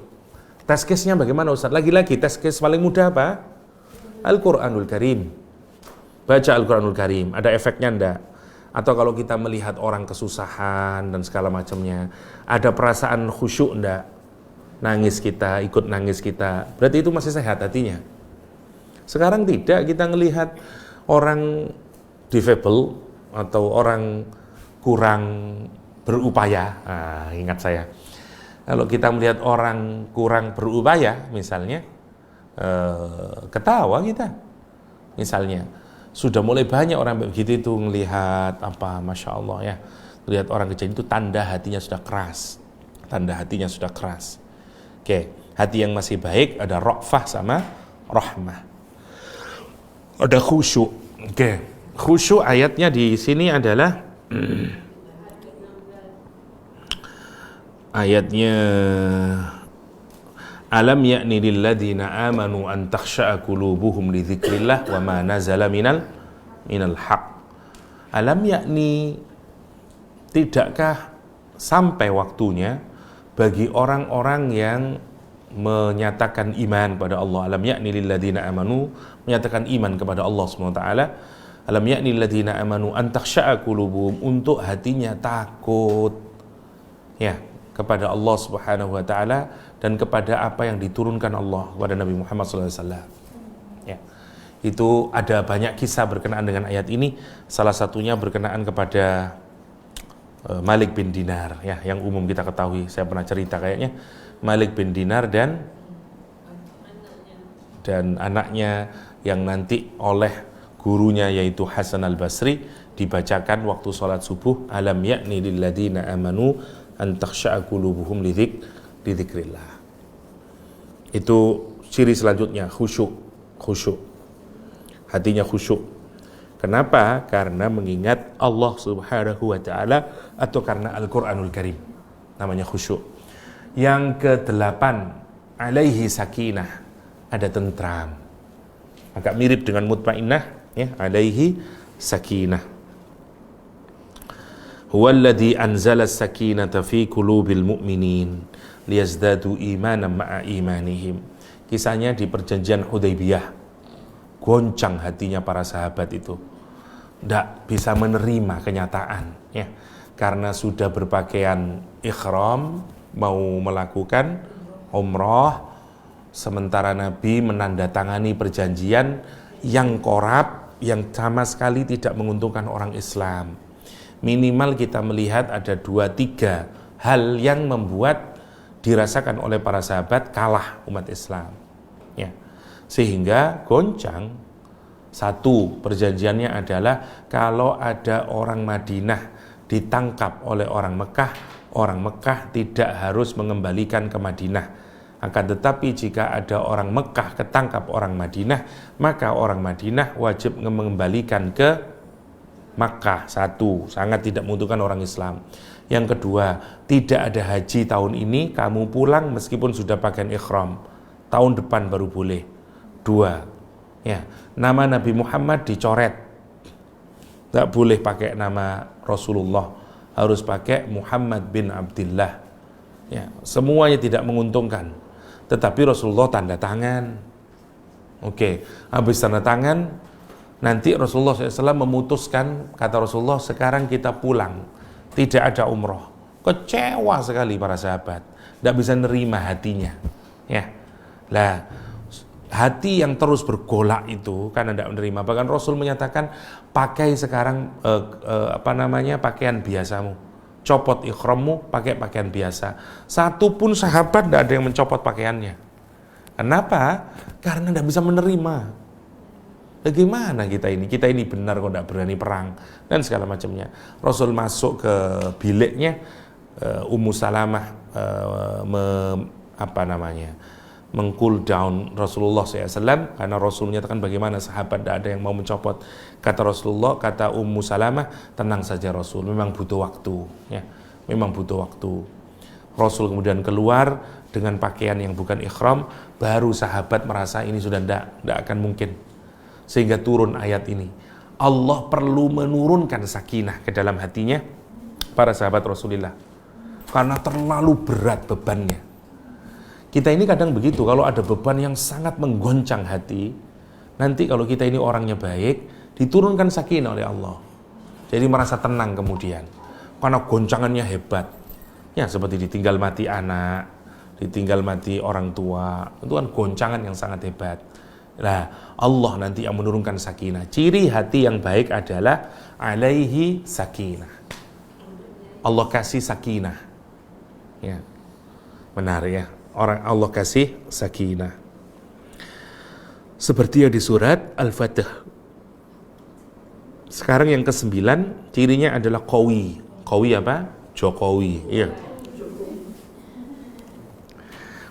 Test case-nya bagaimana Ustaz? Lagi-lagi test case paling mudah apa? Al-Qur'anul Karim. Baca Al-Qur'anul Karim, ada efeknya enggak? Atau kalau kita melihat orang kesusahan dan segala macamnya, ada perasaan khusyuk enggak? Nangis kita, ikut nangis kita, berarti itu masih sehat hatinya. Sekarang tidak, kita melihat orang difabel atau orang kurang berupaya. Ingat saya, kalau kita melihat orang kurang berupaya, misalnya ketawa kita. Misalnya sudah mulai banyak orang begitu itu melihat apa, masya Allah ya, Lihat orang kejadian itu tanda hatinya sudah keras. Tanda hatinya sudah keras. Oke, hati yang masih baik ada ra'fah sama rahmah. Ada khusyuk. Oke, khusyuk ayatnya di sini adalah ayatnya alam ya'ni lilladzina amanu an takhsha'a qulubuhum li dzikrillah wa ma nazala minal haq. Alam yakni, tidakkah sampai waktunya bagi orang-orang yang menyatakan iman kepada Allah. Alam yakni lilladzina amanu, menyatakan iman kepada Allah SWT. Alam yakni lilladzina amanu an takhsha'a qulubuhum, untuk hatinya takut ya kepada Allah Subhanahu wa taala dan kepada apa yang diturunkan Allah kepada Nabi Muhammad SAW. Ya. Itu ada banyak kisah berkenaan dengan ayat ini. Salah satunya berkenaan kepada Malik bin Dinar, ya, yang umum kita ketahui. Saya pernah cerita kayaknya. Malik bin Dinar dan anaknya yang nanti oleh gurunya yaitu Hasan al-Basri dibacakan waktu sholat subuh, alam yakni lilladzina amanu an takhsha'a qulubuhum li dzikrillah. Itu ciri selanjutnya, khusyuk. Hatinya khusyuk. Kenapa? Karena mengingat Allah Subhanahu wa taala atau karena Al-Qur'anul Karim. Namanya khusyuk. Yang ke-8, alaihi sakinah, ada tentram. Agak mirip dengan mutmainnah, ya, alaihi sakinah. Huwallazi anzala as-sakinata fi qulubil mu'minin liyazdadu imanan ma'a imanihim. Kisahnya di perjanjian Hudaybiyah. Goncang hatinya para sahabat itu. Tidak bisa menerima kenyataan, ya. Karena sudah berpakaian ihram, mau melakukan umrah, sementara Nabi menandatangani perjanjian yang korup, yang sama sekali tidak menguntungkan orang Islam. Minimal kita melihat ada 2-3 hal yang membuat dirasakan oleh para sahabat kalah umat Islam, ya. Sehingga goncang. Satu, perjanjiannya adalah kalau ada orang Madinah ditangkap oleh orang Mekah tidak harus mengembalikan ke Madinah. Akan tetapi jika ada orang Mekah ketangkap orang Madinah, maka orang Madinah wajib mengembalikan ke Makkah. Satu, sangat tidak menguntungkan orang Islam. Yang kedua, tidak ada haji tahun ini, kamu pulang meskipun sudah pakaian ihram. Tahun depan baru boleh. 2, ya, nama Nabi Muhammad dicoret. Tidak boleh pakai nama Rasulullah, harus pakai Muhammad bin Abdullah. Ya, semuanya tidak menguntungkan. Tetapi Rasulullah tanda tangan. Oke, habis tanda tangan, nanti Rasulullah SAW memutuskan, kata Rasulullah, sekarang kita pulang, tidak ada umroh. Kecewa sekali para sahabat, tidak bisa nerima hatinya, ya. Lah, hati yang terus bergolak itu karena tidak menerima. Bahkan Rasul menyatakan, pakai sekarang pakaian biasamu, copot ihrammu, pakai pakaian biasa. Satu pun sahabat tidak ada yang mencopot pakaiannya. Kenapa? Karena tidak bisa menerima. Bagaimana kita ini? Kita ini benar kok tidak berani perang dan segala macamnya. Rasul masuk ke biliknya, Ummu Salamah meng-cool down Rasulullah SAW, karena Rasul menyatakan bagaimana sahabat tidak ada yang mau mencopot. Kata Rasulullah, kata Ummu Salamah, tenang saja Rasul, memang butuh waktu, ya, memang butuh waktu. Rasul kemudian keluar dengan pakaian yang bukan ihram, baru sahabat merasa ini sudah tidak akan mungkin. Sehingga turun ayat ini. Allah perlu menurunkan sakinah ke dalam hatinya para sahabat Rasulullah, karena terlalu berat bebannya. Kita ini kadang begitu, kalau ada beban yang sangat menggoncang hati, nanti kalau kita ini orangnya baik, diturunkan sakinah oleh Allah. Jadi merasa tenang kemudian, karena goncangannya hebat. Ya, seperti ditinggal mati anak, ditinggal mati orang tua, itu kan goncangan yang sangat hebat. Nah, Allah nanti yang menurunkan sakinah. Ciri hati yang baik adalah alaihi sakinah. Allah kasih sakinah. Ya. Benar ya. Orang Allah kasih sakinah. Seperti yang di surat Al-Fatih. Sekarang yang ke-9, cirinya adalah qawi. Qawi apa? Jokowi. Iya.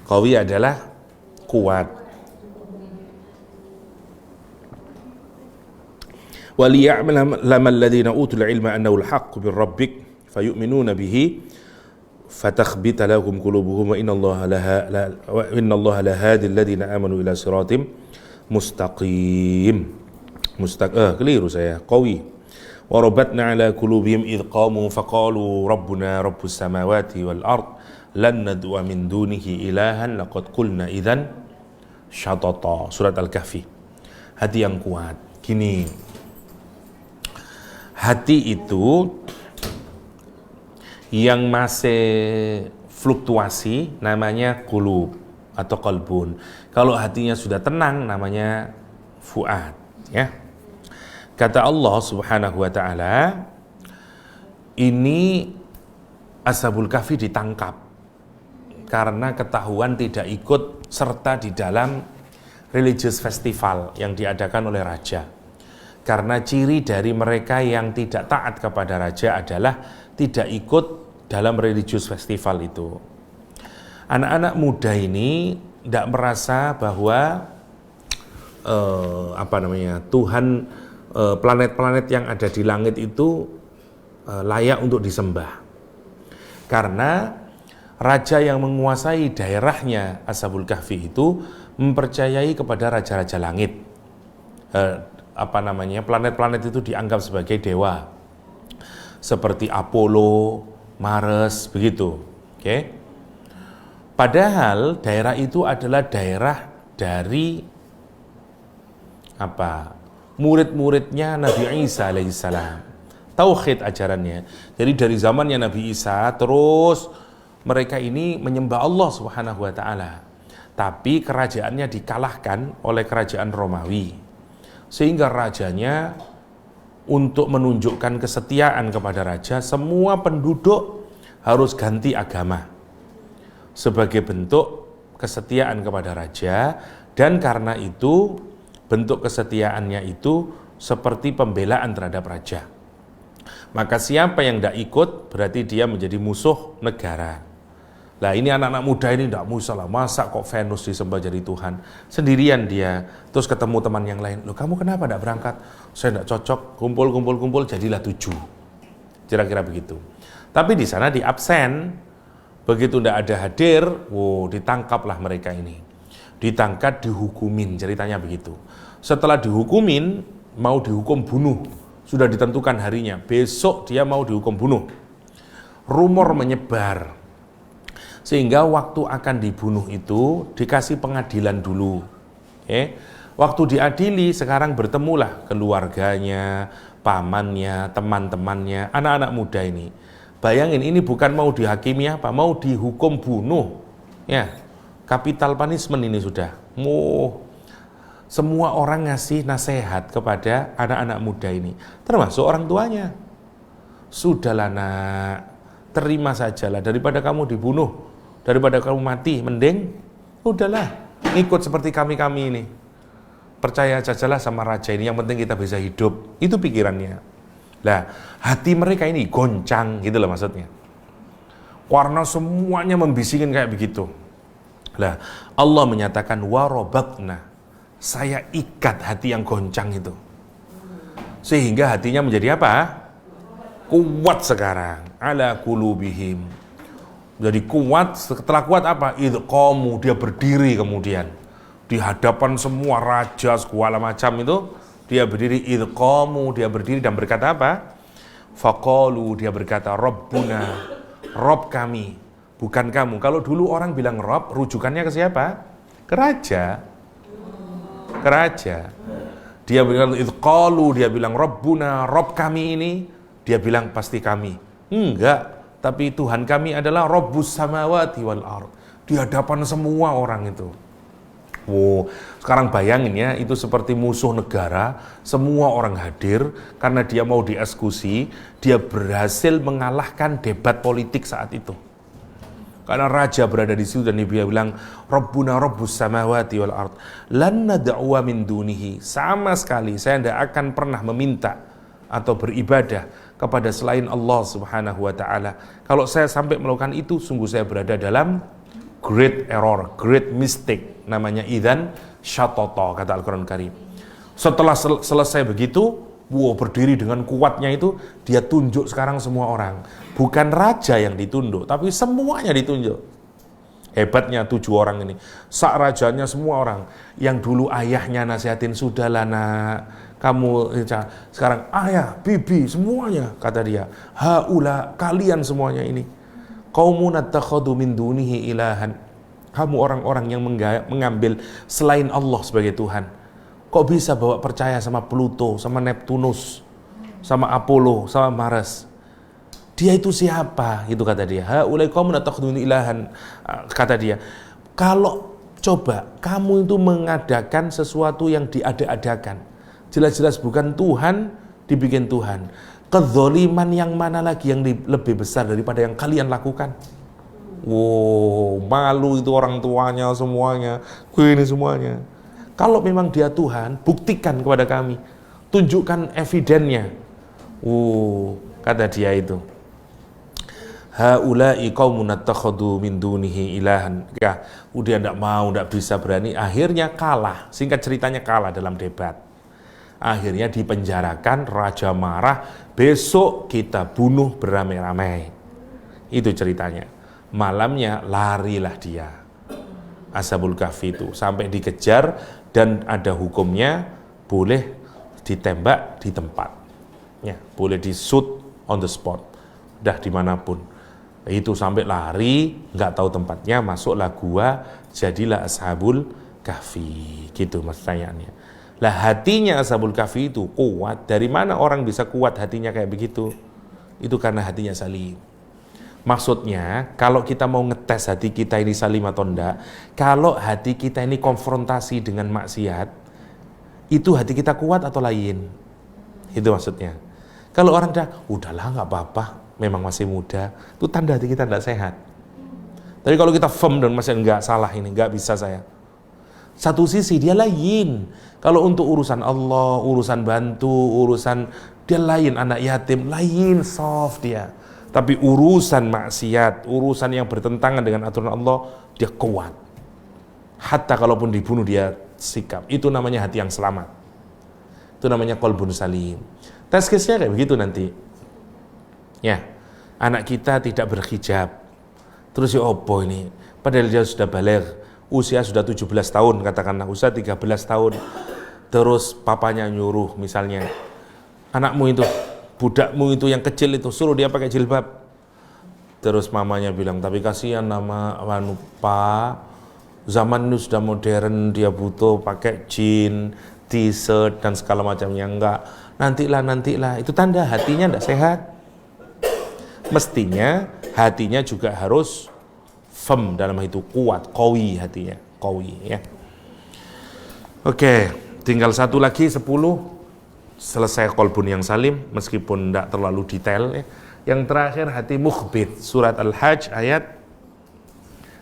Qawi adalah kuat. وَلِيَعْلَمَ الَّذِينَ أُوتُوا الْعِلْمَ أَنَّهُ الْحَقُّ مِنْ رَبِّكَ فَيُؤْمِنُونَ بِهِ فَتَخْبِتَ لَهُمْ قُلُوبُهُمْ وَإِنَّ اللَّهَ لَهَادِ الَّذِينَ آمَنُوا إِلَى صِرَاطٍ مُسْتَقِيمٍ. Keliru saya. Qawi. وَرَبَطْنَا عَلَى قُلُوبِهِمْ إِذْ قَامُوا فَقَالُوا رَبُّنَا رَبُّ السَّمَاوَاتِ وَالْأَرْضِ لَنْ نَدْعُوَ مِنْ دُونِهِ إِلَٰهًا لَقَدْ قُلْنَا إِذًا شَطَطًا. Surat Al-Kahfi. Hati yang kuat. Gini, hati itu yang masih fluktuasi namanya qulub atau qalbun. Kalau hatinya sudah tenang namanya fuad, ya. Kata Allah Subhanahu wa taala, ini Ashabul Kahfi ditangkap karena ketahuan tidak ikut serta di dalam religious festival yang diadakan oleh raja. Karena ciri dari mereka yang tidak taat kepada raja adalah tidak ikut dalam religious festival itu. Anak-anak muda ini tidak merasa bahwa Tuhan, planet-planet yang ada di langit itu layak untuk disembah. Karena raja yang menguasai daerahnya Ashabul Kahfi itu mempercayai kepada raja-raja langit. Planet-planet itu dianggap sebagai dewa. Seperti Apollo, Mars, begitu. Oke. Padahal daerah itu adalah daerah dari murid-muridnya Nabi Isa alaihissalam. Tauhid ajarannya. Jadi dari zamannya Nabi Isa terus mereka ini menyembah Allah Subhanahu wa taala. Tapi kerajaannya dikalahkan oleh kerajaan Romawi. Sehingga rajanya untuk menunjukkan kesetiaan kepada raja, semua penduduk harus ganti agama sebagai bentuk kesetiaan kepada raja. Dan karena itu bentuk kesetiaannya itu seperti pembelaan terhadap raja. Maka siapa yang tidak ikut berarti dia menjadi musuh negara. Lah ini anak-anak muda ini tidak musalah, masa kok Venus disembah jadi Tuhan, sendirian dia, terus ketemu teman yang lain, loh kamu kenapa tidak berangkat? Saya tidak cocok, kumpul, jadilah 7, kira-kira begitu. Tapi di sana di absen, begitu tidak ada hadir, ditangkaplah mereka ini, ditangkap, dihukumin, ceritanya begitu. Setelah dihukumin, mau dihukum bunuh, sudah ditentukan harinya, besok dia mau dihukum bunuh. Rumor menyebar, sehingga waktu akan dibunuh itu dikasih pengadilan dulu. Waktu diadili sekarang bertemulah keluarganya, pamannya, teman-temannya, anak-anak muda ini. Bayangin ini bukan mau dihakimi apa, mau dihukum bunuh. Ya, capital punishment ini sudah. Semua orang ngasih nasihat kepada anak-anak muda ini, termasuk orang tuanya. Sudahlah nak, terima sajalah daripada kamu dibunuh, daripada kamu mati, mending udahlah ikut seperti kami-kami ini. Percaya sajalah sama raja ini, yang penting kita bisa hidup. Itu pikirannya. Lah, hati mereka ini goncang gitu loh maksudnya. Karena semuanya membisingin kayak begitu. Lah, Allah menyatakan warobatna, saya ikat hati yang goncang itu. Sehingga hatinya menjadi apa? Kuat sekarang. Ala qulubihim. Jadi kuat, setelah kuat apa? Idh qamu, dia berdiri kemudian di hadapan semua raja segala macam itu, dia berdiri. Idh qamu, dia berdiri dan berkata apa? Faqalu, dia berkata Rabbuna, Rob kami, bukan kamu. Kalau dulu orang bilang Rob, rujukannya ke siapa? Ke raja. Ke raja. Dia bilang idh qalu, dia bilang Rabbuna, Rob kami ini, dia bilang pasti kami. Enggak. Tapi Tuhan kami adalah Rabbus samawati wal ard. Di hadapan semua orang itu. Sekarang bayangin ya, itu seperti musuh negara, semua orang hadir karena dia mau dieksekusi, dia berhasil mengalahkan debat politik saat itu. Karena raja berada di situ dan dia bilang, Rabbuna Rabbus samawati wal ard, lan nad'uwa min dunihi. Sama sekali saya tidak akan pernah meminta atau beribadah kepada selain Allah Subhanahu wa taala. Kalau saya sampai melakukan itu, sungguh saya berada dalam great error, great mistake, namanya idzan syatata, kata Al-Qur'an Karim. Setelah selesai begitu, berdiri dengan kuatnya itu, dia tunjuk sekarang semua orang. Bukan raja yang ditunduk, tapi semuanya ditunjuk. Hebatnya 7 orang ini. Sak rajanya semua orang. Yang dulu ayahnya nasihatin, sudahlah nak, kamu sekarang ayah, bibi, semuanya, kata dia. Haula, kalian semuanya ini. Qaumun attakhadhu min dunihi ilahan. Kamu orang-orang yang mengambil selain Allah sebagai Tuhan. Kok bisa bawa percaya sama Pluto, sama Neptunus, sama Apollo, sama Mars? Dia itu siapa? Itu kata dia. Haulai qaumun attakhadhu min ilahan. Kata dia, kalau coba kamu itu mengadakan sesuatu yang diada-adakan, jelas-jelas bukan Tuhan, dibikin Tuhan. Kezoliman yang mana lagi yang lebih besar daripada yang kalian lakukan? Wow, malu itu orang tuanya semuanya, ini semuanya. Kalau memang dia Tuhan, buktikan kepada kami, tunjukkan evidennya. Kata dia itu. Haula'i qaumun attakhadhu min dunihi ilahan. Ya, udah enggak mau, enggak bisa, berani, akhirnya kalah. Singkat ceritanya kalah dalam debat. Akhirnya dipenjarakan, raja marah, besok kita bunuh beramai-ramai. Itu ceritanya. Malamnya larilah dia, Ashabul Kahfi itu, sampai dikejar dan ada hukumnya, boleh ditembak di tempat. Ya, boleh di shoot on the spot. Udah dimanapun. Itu sampai lari, nggak tahu tempatnya, masuklah gua, jadilah Ashabul Kahfi. Gitu mas pertanyaannya. Lah hatinya Ashabul Kahfi itu kuat. Dari mana orang bisa kuat hatinya kayak begitu? Itu karena hatinya salim. Maksudnya, kalau kita mau ngetes hati kita ini salim atau enggak, kalau hati kita ini konfrontasi dengan maksiat, itu hati kita kuat atau lain? Itu maksudnya. Kalau orang udahlah nggak apa-apa, memang masih muda, itu tanda hati kita tidak sehat. Tapi kalau kita firm dan masih enggak, salah ini, enggak bisa saya. Satu sisi dia lain. Kalau untuk urusan Allah, urusan bantu, urusan dia lain, anak yatim, lain, soft dia. Tapi urusan maksiat, urusan yang bertentangan dengan aturan Allah, dia kuat. Hatta kalaupun dibunuh dia sikap. Itu namanya hati yang selamat. Itu namanya qalbun salim. Tes case-nya kayak begitu nanti. Ya, anak kita tidak berhijab. Terus ya opo ini? Padahal dia sudah balik, usia sudah 17 tahun, katakanlah usia 13 tahun. Terus papanya nyuruh misalnya, anakmu itu, budakmu itu yang kecil itu, suruh dia pakai jilbab. Terus mamanya bilang, tapi kasihan nama Pak, zaman ini sudah modern, dia butuh pakai jeans, t-shirt dan segala macamnya. Enggak, nantilah, itu tanda hatinya tidak sehat. Mestinya hatinya juga harus firm dalam itu, kuat, qawi hatinya, qawi ya. Oke, tinggal satu lagi 10 selesai qalbun yang salim, meskipun tidak terlalu detail ya. Yang terakhir hati mukhbit, surat Al-Hajj ayat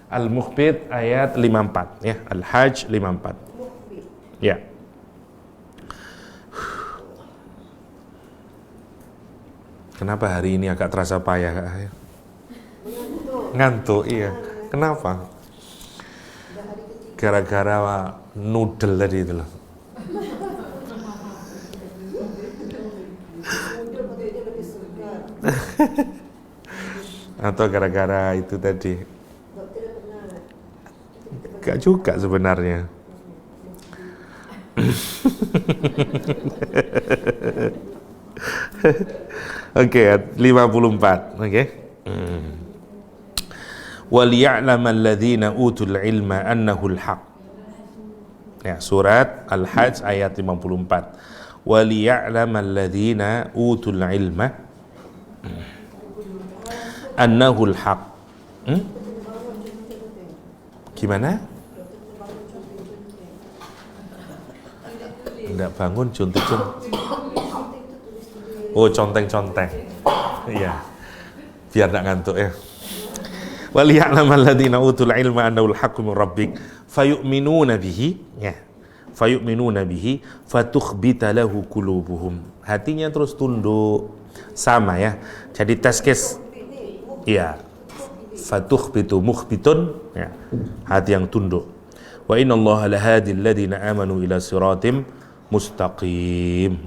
Al-Mukhbit ayat 54 ya, Al-Hajj 54. Ya. Kenapa hari ini agak terasa payah? Ngantuk, iya. Kenapa? Gara-gara noodle tadi itu loh. Atau gara-gara itu tadi? Gak juga sebenarnya. Oke, 54. Oke. Waliya'lamal ladzina utul ilma annahu al-haq. Ya, surat Al-Hajj ayat 54. Waliya'lamal ladzina utul ilma annahu al-haq. Gimana? Enggak bangun contek-contek. Oh, conteng-conteng. Iya. Biar enggak ngantuk ya. Waliya'lamal ladzina utul ilma annahu al-haqqu min rabbik fayu'minuna bihi ya. Fayu'minuna bihi fatukhbita lahu qulubuhum. Hatinya terus tunduk. Sama ya. Jadi test case. Iya. Fatukhbitu mukhbitun, ya. Hati yang tunduk. Wa innallaha lahadil ladzina amanu ila siratim mustaqim.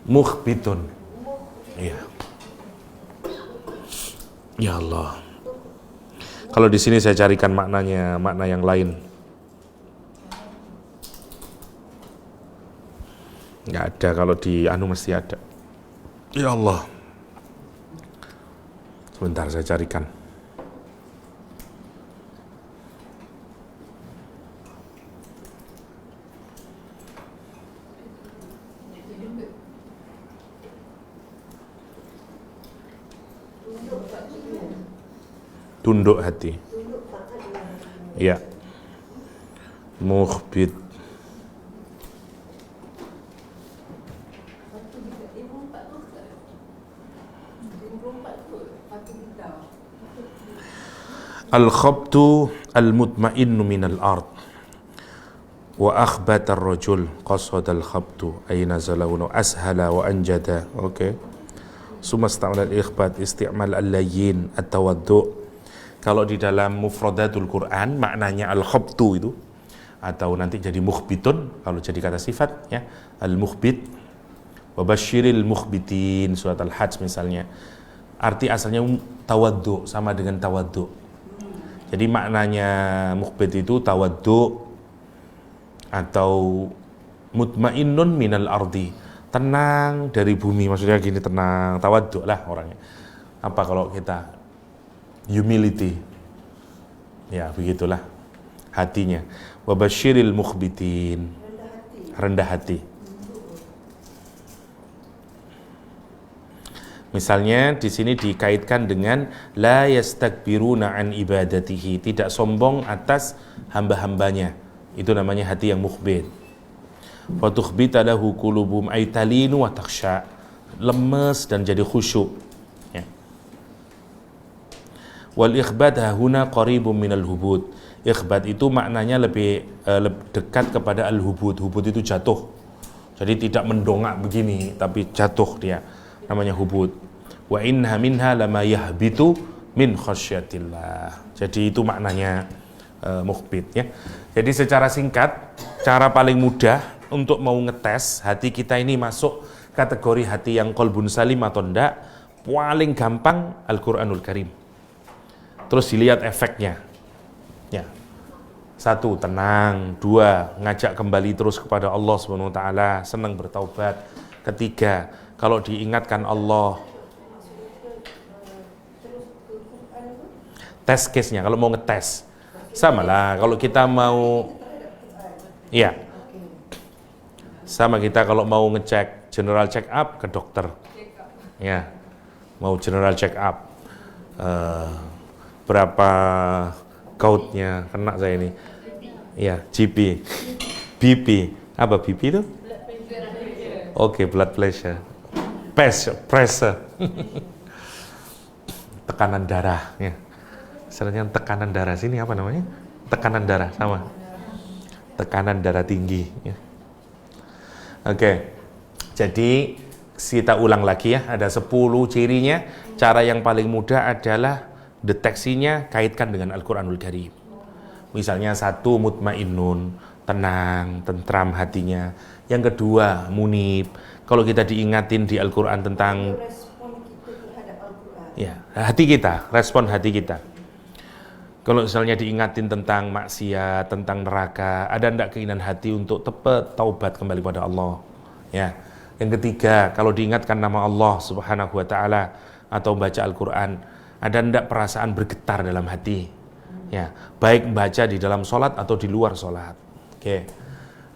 Mukhbitun. Iya. Ya Allah. Kalau di sini saya carikan maknanya, makna yang lain. Nggak ada, kalau di anu mesti ada. Ya Allah. Sebentar saya carikan. Tunduk hati. Ya. Mukhbit. Al-khabtu al-mutma'innu minal ard wa akhbat ar-rajul qasad al-khabtu ay nazalahu ashala wa anjada. Oke. Summa ista'mal al-ikhbat isti'mal al-layyin at-tawaddu. Kalau di dalam mufradatul Quran maknanya al-khabtu itu, atau nanti jadi mukhbitun kalau jadi kata sifat ya, al-mukhbit wa basyiril mukhbitin, surat al-hajj misalnya. Arti asalnya tawaddu, sama dengan tawaddu. Jadi maknanya mukhbit itu tawaddu atau mutmainnun minal ardi, tenang dari bumi, maksudnya gini, tenang, tawaddu lah orangnya. Apa kalau kita humility, ya begitulah hatinya. Wabasyiril mukhbitin, rendah hati. Misalnya di sini dikaitkan dengan la yastakbiruna an ibadatihi, tidak sombong atas hamba-hambanya. Itu namanya hati yang mukhbit. Wa tukhbita lahu qulubum ay talinu wa takhsha, lemes dan jadi khusyuk. Ya. Wal ikhbat huna qaribun minal hubud. Ikhbat itu maknanya lebih dekat kepada al-hubud. Hubud itu jatuh. Jadi tidak mendongak begini, tapi jatuh dia. Namanya hubud. Wa inna minha lama yahbitu min khasyatillah. Jadi itu maknanya mukhbit ya. Jadi secara singkat, cara paling mudah untuk mau ngetes hati kita ini masuk kategori hati yang qalbun salim atau enggak, paling gampang Al-Qur'anul Karim. Terus dilihat efeknya. Ya. 1, tenang. 2, ngajak kembali terus kepada Allah Subhanahu wa taala, senang bertaubat. 3, kalau diingatkan Allah, tes case-nya, kalau mau ngetes sama lah, kalau kita mau iya sama, kita kalau mau ngecek general check up ke dokter ya, mau general check up berapa goutnya kena saya ini ya, GP BP, apa BP itu? Oke, blood pressure, pressure tekanan darah ya. Misalnya tekanan darah sini apa namanya? Tekanan darah sama. Tekanan darah tinggi. Ya. Oke. Jadi kita ulang lagi ya. Ada 10 cirinya. Cara yang paling mudah adalah deteksinya kaitkan dengan Al-Quranul Karim. Misalnya 1, mutmainnun, tenang, tentram hatinya. Yang kedua, munib. Kalau kita diingatin di Al-Quran tentang respon kita terhadap Al-Quran. Ya, hati kita, respon hati kita. Kalau misalnya diingatin tentang maksiat, tentang neraka, ada enggak keinginan hati untuk tepat taubat kembali pada Allah? Ya. Yang ketiga, kalau diingatkan nama Allah Subhanahu wa taala atau baca Al-Qur'an, ada enggak perasaan bergetar dalam hati? Ya, baik baca di dalam sholat atau di luar sholat. Oke.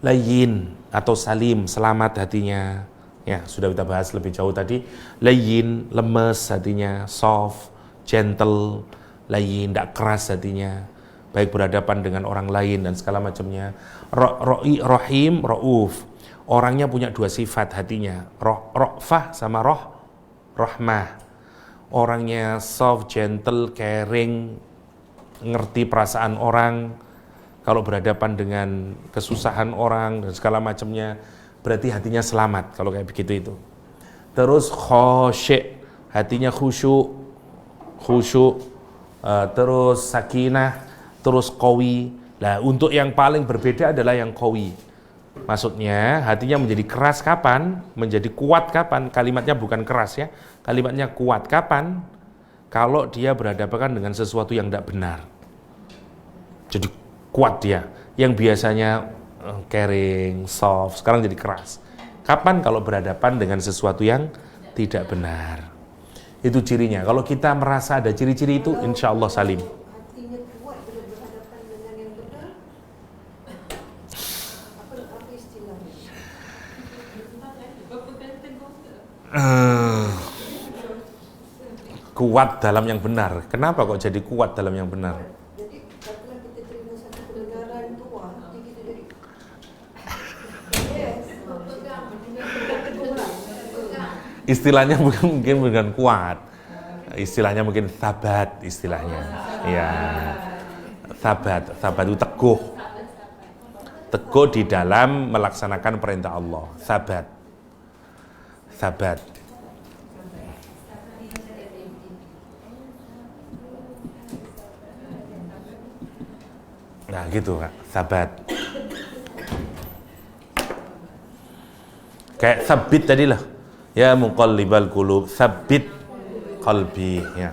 Layyin atau salim, selamat hatinya. Ya, sudah kita bahas lebih jauh tadi. Layyin, lemes hatinya, soft, gentle, layyin, tidak keras hatinya, baik berhadapan dengan orang lain dan segala macamnya. Rahim, rauf, orangnya punya 2 sifat hatinya, ra'fah sama rahmah. Orangnya soft, gentle, caring, ngerti perasaan orang, Kalau berhadapan dengan kesusahan orang dan segala macamnya, berarti hatinya selamat kalau kayak begitu itu. Terus khosy', hatinya khusyuk, terus sakinah, terus qawi. Nah, untuk yang paling berbeda adalah yang qawi. Maksudnya hatinya menjadi keras kapan? Menjadi kuat kapan? Kalimatnya bukan keras ya, kalimatnya kuat kapan? Kalau dia berhadapan dengan sesuatu yang tidak benar. Jadi kuat dia. Yang biasanya caring, soft, sekarang jadi keras. Kapan? Kalau berhadapan dengan sesuatu yang tidak benar. Itu cirinya. Kalau kita merasa ada ciri-ciri itu, insya Allah salim. Hatinya kuat bila berhadapan dengan yang benar. Apa istilahnya? Berpegang teguh ke? Kuat dalam yang benar. Kenapa kok jadi kuat dalam yang benar? Jadi katakanlah kita terima satu kebenaran tua, hati kita jadi yes, Istilahnya mungkin bukan kuat. Istilahnya mungkin sabat istilahnya. Ya. Sabat itu teguh. Teguh di dalam melaksanakan perintah Allah. Sabat. Nah gitu Kak, sabat. Kayak sabit tadi lah. Ya muqallibal qulub, sabit qalbi ya.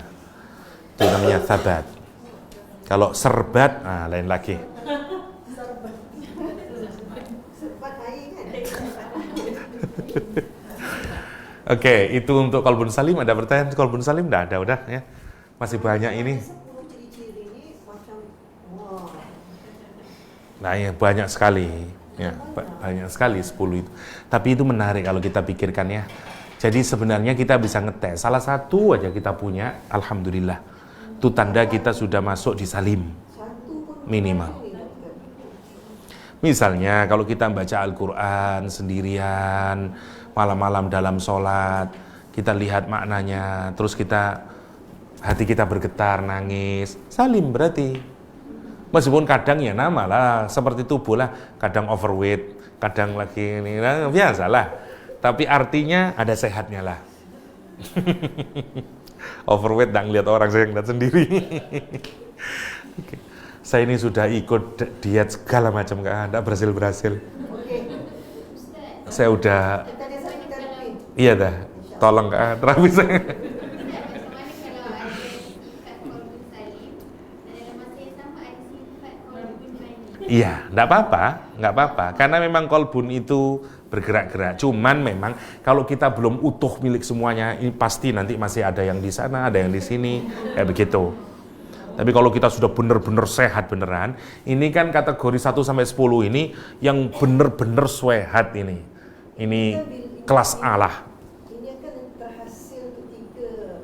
Itu namanya sabat. Kalau serbat, lain lagi. sempat air kan. Oke, itu untuk qalbun salim. Ada pertanyaan qalbun salim? Nggak ada, udah ya. Masih banyak ini. 10 ciri-ciri ini macam wah. Nah, ya banyak sekali. Ya, banyak sekali 10 itu. Tapi itu menarik kalau kita pikirkan ya. Jadi sebenarnya kita bisa ngetes. Salah satu aja kita punya, alhamdulillah. Itu tanda kita sudah masuk di salim. Satu pun Minimal. Misalnya kalau kita baca Al-Quran sendirian, malam-malam dalam sholat, kita lihat maknanya, terus hati kita bergetar, nangis, salim berarti. Meskipun kadang ya nama lah, seperti tubuh lah, kadang overweight, kadang lagi ini, biasalah. Tapi artinya ada sehatnya lah. Overweight dan ngeliat orang, saya ngeliat sendiri. Okay. Saya ini sudah ikut diet segala macam, enggak berhasil. Saya udah, kita ada satu terapi. iya dah, tolong Kak, terapi saya. Iya, enggak apa-apa, karena memang kolbun itu bergerak-gerak. Cuman memang kalau kita belum utuh milik semuanya, ini pasti nanti masih ada yang di sana, ada yang di sini, kayak begitu. Tapi kalau kita sudah benar-benar sehat beneran, ini kan kategori 1 sampai 10 ini yang benar-benar sehat ini. Ini kelas A lah. Ini akan terhasil ketika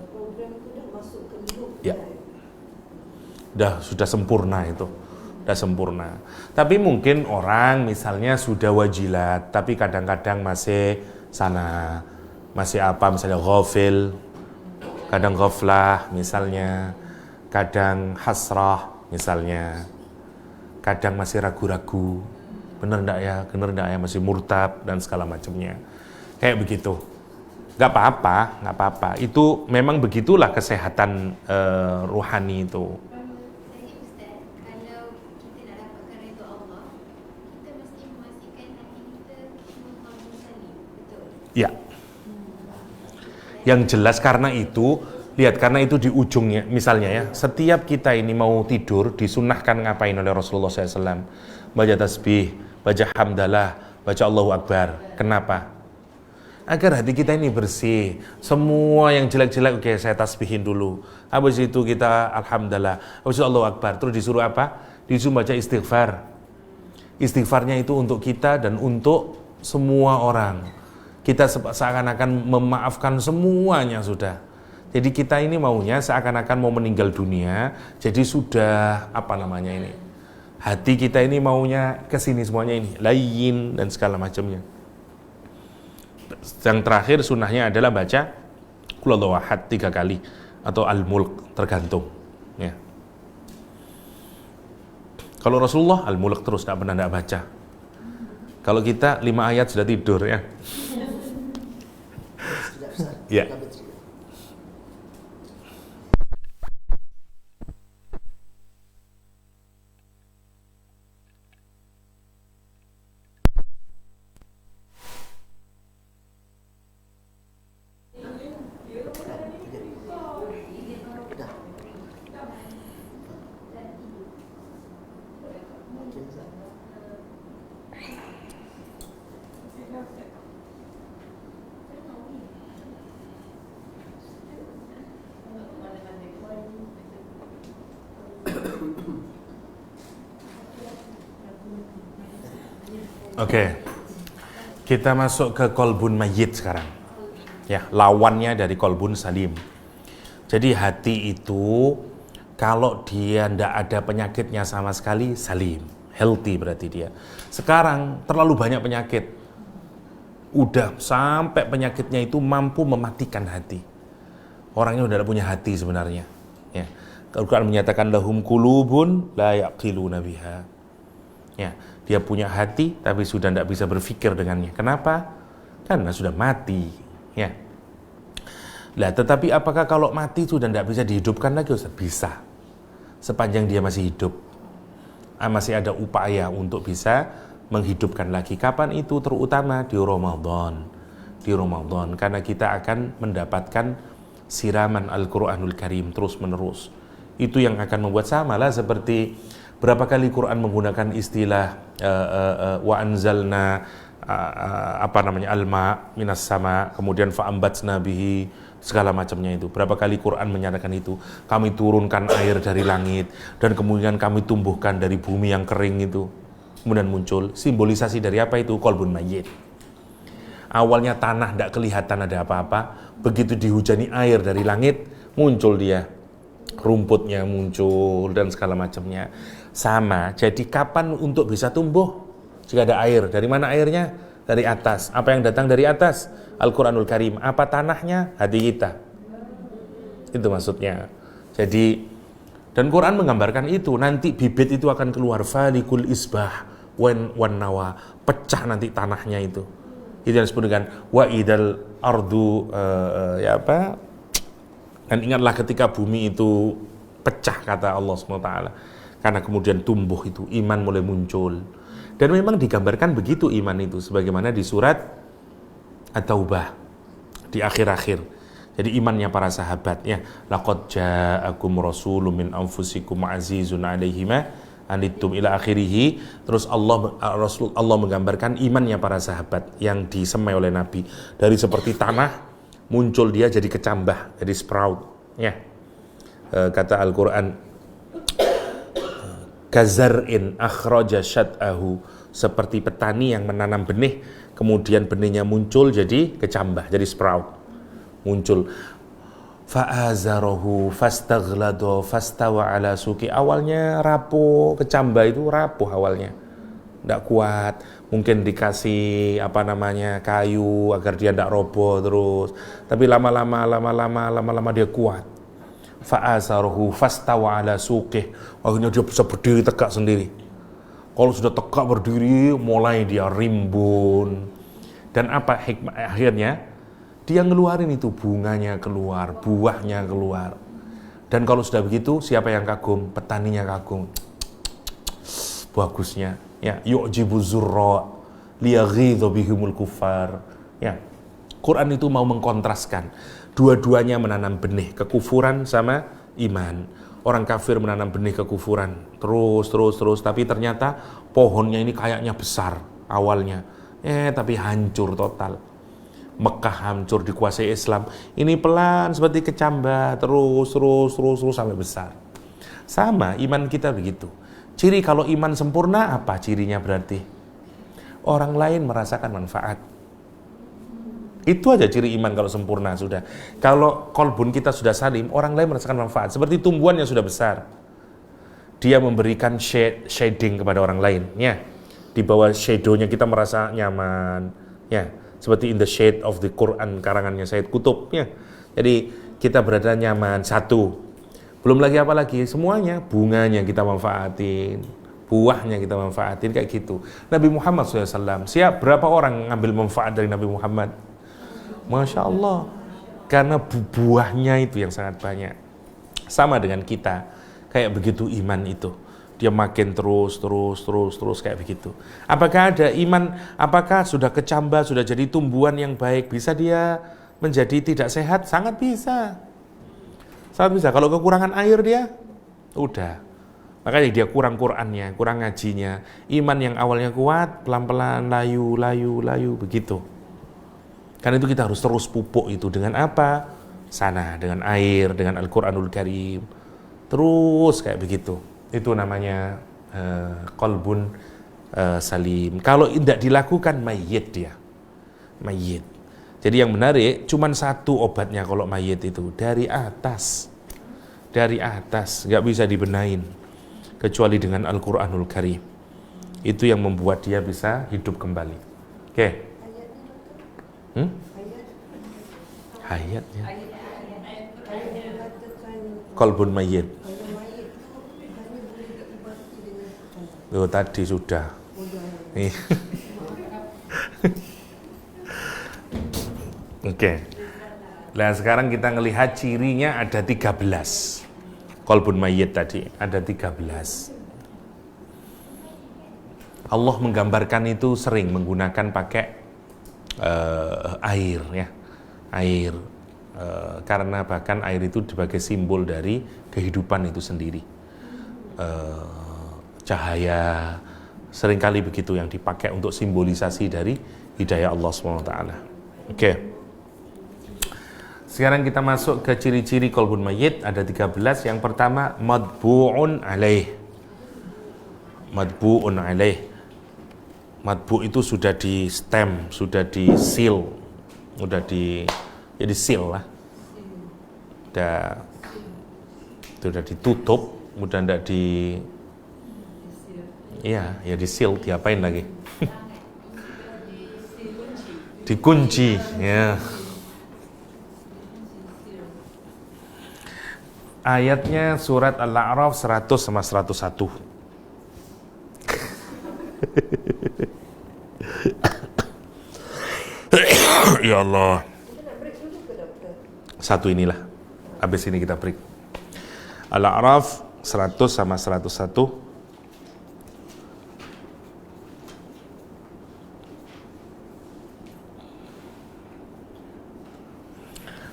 program itu dah masuk ke loop. Ya. Sudah sempurna itu. Sudah sempurna. Tapi mungkin orang misalnya sudah wajilat, tapi kadang-kadang masih sana, masih misalnya ghafil, kadang ghaflah misalnya, kadang hasrah misalnya, kadang masih ragu-ragu, bener enggak ya, masih murtab dan segala macamnya. Kayak begitu. Nggak apa-apa. Itu memang begitulah kesehatan ruhani itu. Ya. Yang jelas karena itu di ujungnya, misalnya ya, setiap kita ini mau tidur, disunahkan ngapain oleh Rasulullah SAW? Baca tasbih, baca hamdalah, baca Allahu Akbar. Kenapa? Agar hati kita ini bersih. Semua yang jelek-jelek, oke, saya tasbihin dulu. Habis itu kita alhamdulillah, habis itu Allahu Akbar. Terus disuruh apa? Disuruh baca istighfar. Istighfarnya itu untuk kita dan untuk semua orang. Kita seakan-akan memaafkan semuanya sudah. Jadi kita ini maunya seakan-akan mau meninggal dunia. Jadi sudah hati kita ini maunya kesini semuanya ini, lain dan segala macamnya. Yang terakhir sunnahnya adalah baca Qul Huwallahu Ahad 3 kali atau Al-Mulk, tergantung. Ya. Kalau Rasulullah Al-Mulk terus, tidak pernah tidak baca. Kalau kita 5 ayat sudah tidur ya. Sekejap Ustaz. Ya. Kami cerita. Dah. Okey, Ustaz. Oke. Kita masuk ke kolbun mayyit sekarang. Ya, lawannya dari kolbun salim. Jadi hati itu kalau dia ndak ada penyakitnya sama sekali, salim, healthy berarti dia. Sekarang terlalu banyak penyakit. Udah sampai penyakitnya itu mampu mematikan hati. Orangnya udah punya hati sebenarnya. Ya. Al-Quran menyatakan lahum qulubun la yaqiluna biha. Ya, dia punya hati tapi sudah tidak bisa berpikir dengannya. Kenapa? Karena sudah mati. Ya. Lah, tetapi apakah kalau mati sudah tidak bisa dihidupkan lagi? Ustaz? Bisa. Sepanjang dia masih hidup. Masih ada upaya untuk bisa menghidupkan lagi. Kapan itu? Terutama di Ramadan. Di Ramadan. Karena kita akan mendapatkan siraman Al-Quranul Karim terus menerus. Itu yang akan membuat sama lah seperti berapa kali Quran menggunakan istilah wa anzalna alma minas sama, kemudian fa'ambatsna bihi, segala macamnya itu. Berapa kali Quran menyatakan itu? Kami turunkan air dari langit dan kemudian kami tumbuhkan dari bumi yang kering itu. Kemudian muncul simbolisasi dari apa itu? Kolbun mayyit. Awalnya tanah tidak kelihatan ada apa-apa, begitu dihujani air dari langit, muncul dia. Rumputnya muncul dan segala macamnya. Sama, jadi kapan untuk bisa tumbuh? Jika ada air. Dari mana airnya? Dari atas. Apa yang datang dari atas? Al-Quranul Karim. Apa tanahnya? Hati kita. Itu maksudnya. Jadi, dan Quran menggambarkan itu. Nanti bibit itu akan keluar. Falikul isbah wan nawa. Pecah nanti tanahnya itu. Itu yang disebut dengan wa idal ardu Dan ingatlah ketika bumi itu pecah, kata Allah SWT. Karena kemudian tumbuh itu, iman mulai muncul. Dan memang digambarkan begitu iman itu. Sebagaimana di surat At-Taubah. Di akhir-akhir. Jadi imannya para sahabat. Ya. Laqad ja'akum rasulun min anfusikum azizun alaihi ma anittum ila akhirih. Terus Allah menggambarkan imannya para sahabat yang disemai oleh Nabi. Dari seperti tanah, muncul dia jadi kecambah, jadi sprout. Ya. Kata Al-Quran, kazar'in akhraja syat'ahu, seperti petani yang menanam benih, kemudian benihnya muncul jadi kecambah, jadi sprout. Muncul. Fa'azarahu fastaghlado fastawa ala suki. Awalnya rapuh, kecambah itu rapuh awalnya. Tidak kuat, mungkin dikasih kayu agar dia tidak roboh terus, tapi lama-lama dia kuat. Fa'asaruhu fastawa ala suqih, akhirnya dia bisa berdiri tegak sendiri. Kalau sudah tegak berdiri, mulai dia rimbun. Dan apa hikmah akhirnya? Dia ngeluarin itu, bunganya keluar, buahnya keluar. Dan kalau sudah begitu, siapa yang kagum? Petaninya kagum. Bagusnya. Ya, yu'jibu zurra liyaghidha bihumul kufar. Ya. Quran itu mau mengkontraskan dua-duanya menanam benih kekufuran sama iman. Orang kafir menanam benih kekufuran terus, tapi ternyata pohonnya ini kayaknya besar awalnya. Tapi hancur total. Mekah hancur dikuasai Islam. Ini pelan seperti kecambah terus sampai besar. Sama iman kita begitu. Ciri kalau iman sempurna apa cirinya berarti? Orang lain merasakan manfaat. Itu aja ciri iman kalau sempurna sudah. Kalau kolbun kita sudah salim, orang lain merasakan manfaat. Seperti tumbuhan yang sudah besar. Dia memberikan shading kepada orang lain. Ya. Di bawah shadownya kita merasa nyaman. Ya. Seperti in the shade of the Quran karangannya Sayyid Qutb. Ya. Jadi kita berada nyaman. Satu. Belum lagi apa lagi, semuanya, bunganya kita manfaatin, buahnya kita manfaatin, kayak gitu. Nabi Muhammad SAW, berapa orang ngambil manfaat dari Nabi Muhammad? Masya Allah, karena buahnya itu yang sangat banyak. Sama dengan kita, kayak begitu iman itu, dia makin terus kayak begitu. Apakah ada iman, apakah sudah kecambah, sudah jadi tumbuhan yang baik, bisa dia menjadi tidak sehat? Sangat bisa. Sangat bisa. Kalau kekurangan air dia, udah. Makanya dia kurang Qur'annya, kurang ngajinya. Iman yang awalnya kuat, pelan-pelan, layu, begitu. Karena itu kita harus terus pupuk itu. Dengan apa? Sana, dengan air, dengan Al-Quranul Karim. Terus kayak begitu. Itu namanya qalbun salim. Kalau tidak dilakukan, mayyit dia. Mayyit. Jadi yang menarik, cuman satu obatnya kalau mayyit itu. Dari atas. Dari atas, nggak bisa dibenahin. Kecuali dengan Al-Quranul Karim. Itu yang membuat dia bisa hidup kembali. Oke. Hayatnya. Qalbun mayyit. Oh, tadi sudah. Oke. Nah, sekarang kita ngelihat cirinya ada 13. Qalbun mayyit tadi ada 13. Allah menggambarkan itu sering menggunakan pakai air ya. Air karena bahkan air itu sebagai simbol dari kehidupan itu sendiri. Cahaya seringkali begitu yang dipakai untuk simbolisasi dari hidayah Allah SWT. Oke. Sekarang kita masuk ke ciri-ciri qalbun mayyit, ada 13. Yang pertama, madbu'un alaih. Madbu'un alaih. Madbu' itu sudah di stem, sudah di seal, jadi seal lah. Sudah ditutup, udah tidak di, ya di seal, diapain lagi? Dikunci, ya. Ayatnya surat Al-A'raf 100 sama 101. Ya Allah. Satu inilah. Habis ini kita break. Al-A'raf 100 sama 101.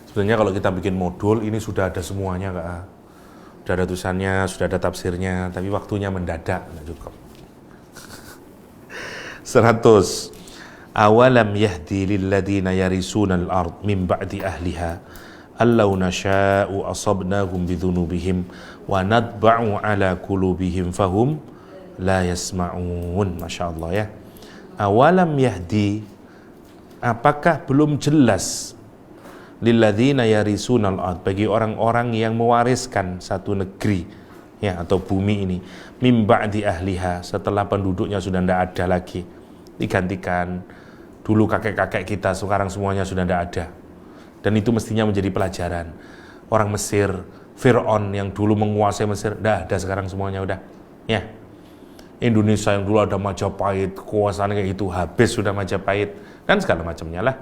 Sebenarnya kalau kita bikin modul ini sudah ada semuanya, Kak. Sudah ada tulisannya, sudah ada tafsirnya, tapi waktunya mendadak, nggak cukup. 100. Awalam yahdi lilladina yarisuna al-ard min ba'di ahliha allau nasha'u asabnahum bidhunubihim wa nadba'u ala qulubihim fahum la yasma'un. Masya Allah ya. Awalam yahdi, apakah belum jelas lilladzina yarisunal ard, bagi orang-orang yang mewariskan satu negeri ya atau bumi ini, mim ba'di ahliha, setelah penduduknya sudah tidak ada lagi, digantikan. Dulu kakek-kakek kita, sekarang semuanya sudah tidak ada. Dan itu mestinya menjadi pelajaran. Orang Mesir, Fir'aun yang dulu menguasai Mesir, tidak ada sekarang semuanya udah ya. Indonesia yang dulu ada Majapahit, kekuasaan kayak itu habis sudah Majapahit dan segala macamnya lah.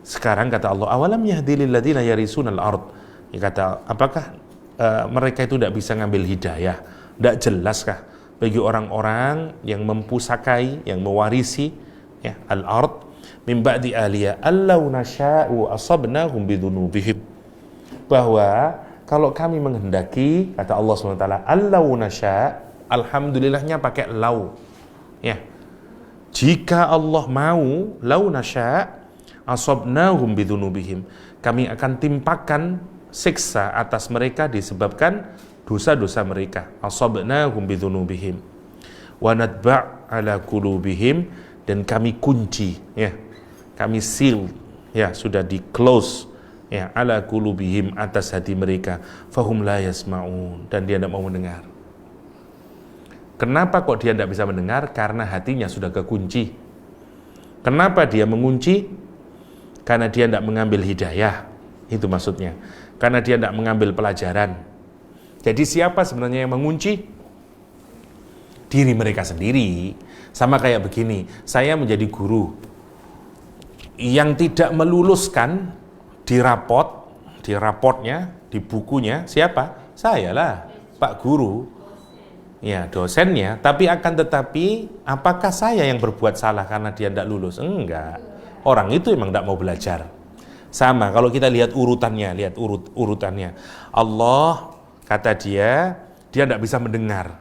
Sekarang kata Allah, awalam yahdi lilladzina yarisunal ard. Ya, kata, apakah mereka itu tidak bisa ngambil hidayah? Tidak jelaskah bagi orang-orang yang mempusakai, yang mewarisi ya al-ard min ba'di ahliya allau nasya'u asabnahum bidhunubihim, bahwa kalau kami menghendaki, kata Allah SWT, allau nasya', alhamdulillahnya pakai lau ya, jika Allah mau, lau nasya' asabnahum bidhunubihim, kami akan timpakan siksa atas mereka disebabkan dosa-dosa mereka. Asabnahum bidhunubihim wa nadba' ala qulubihim, dan kami kunci ya, kami seal ya, sudah di close ya, ala qulubihim, atas hati mereka, fahum la yasma'un, dan dia tidak mau mendengar. Kenapa kok dia tidak bisa mendengar? Karena hatinya sudah kekunci. Kenapa dia mengunci? Karena dia tidak mengambil hidayah, itu maksudnya. Karena dia tidak mengambil pelajaran. Jadi siapa sebenarnya yang mengunci? diri mereka sendiri. Sama kayak begini, saya menjadi guru yang tidak meluluskan di raportnya, di bukunya, siapa? Saya lah, Pak Guru. Ya, dosennya. Tapi apakah saya yang berbuat salah karena dia tidak lulus? Enggak. Orang itu emang tidak mau belajar. Sama, kalau kita lihat urutannya, urutannya. Allah, kata dia tidak bisa mendengar.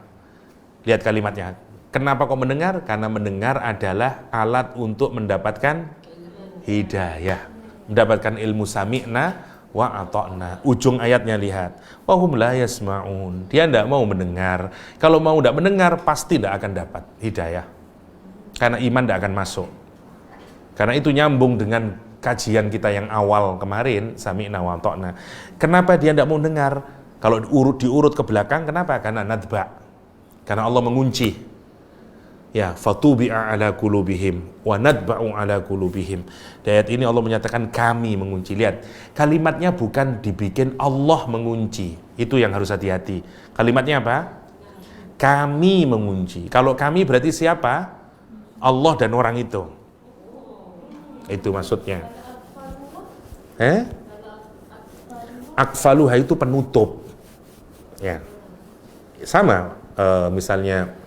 Lihat kalimatnya. Kenapa kok mendengar? Karena mendengar adalah alat untuk mendapatkan hidayah, mendapatkan ilmu sami'na wa ata'na. Ujung ayatnya lihat, wahum la yasma'un. Dia tidak mau mendengar. Kalau mau tidak mendengar, pasti tidak akan dapat hidayah. Karena iman tidak akan masuk. Karena itu nyambung dengan kajian kita yang awal kemarin, sami'na wa ata'na. Kenapa dia tidak mau dengar? Kalau diurut ke belakang, kenapa? Karena nadba. Karena Allah mengunci. Ya, fatubi'a ala qulubihim wa nadba'u ala qulubihim. Di ayat ini Allah menyatakan kami mengunci. Lihat, kalimatnya bukan dibikin Allah mengunci. Itu yang harus hati-hati. Kalimatnya apa? Kami mengunci. Kalau kami berarti siapa? Allah dan orang itu. Itu maksudnya. Akfaluha itu penutup. Ya. Sama, misalnya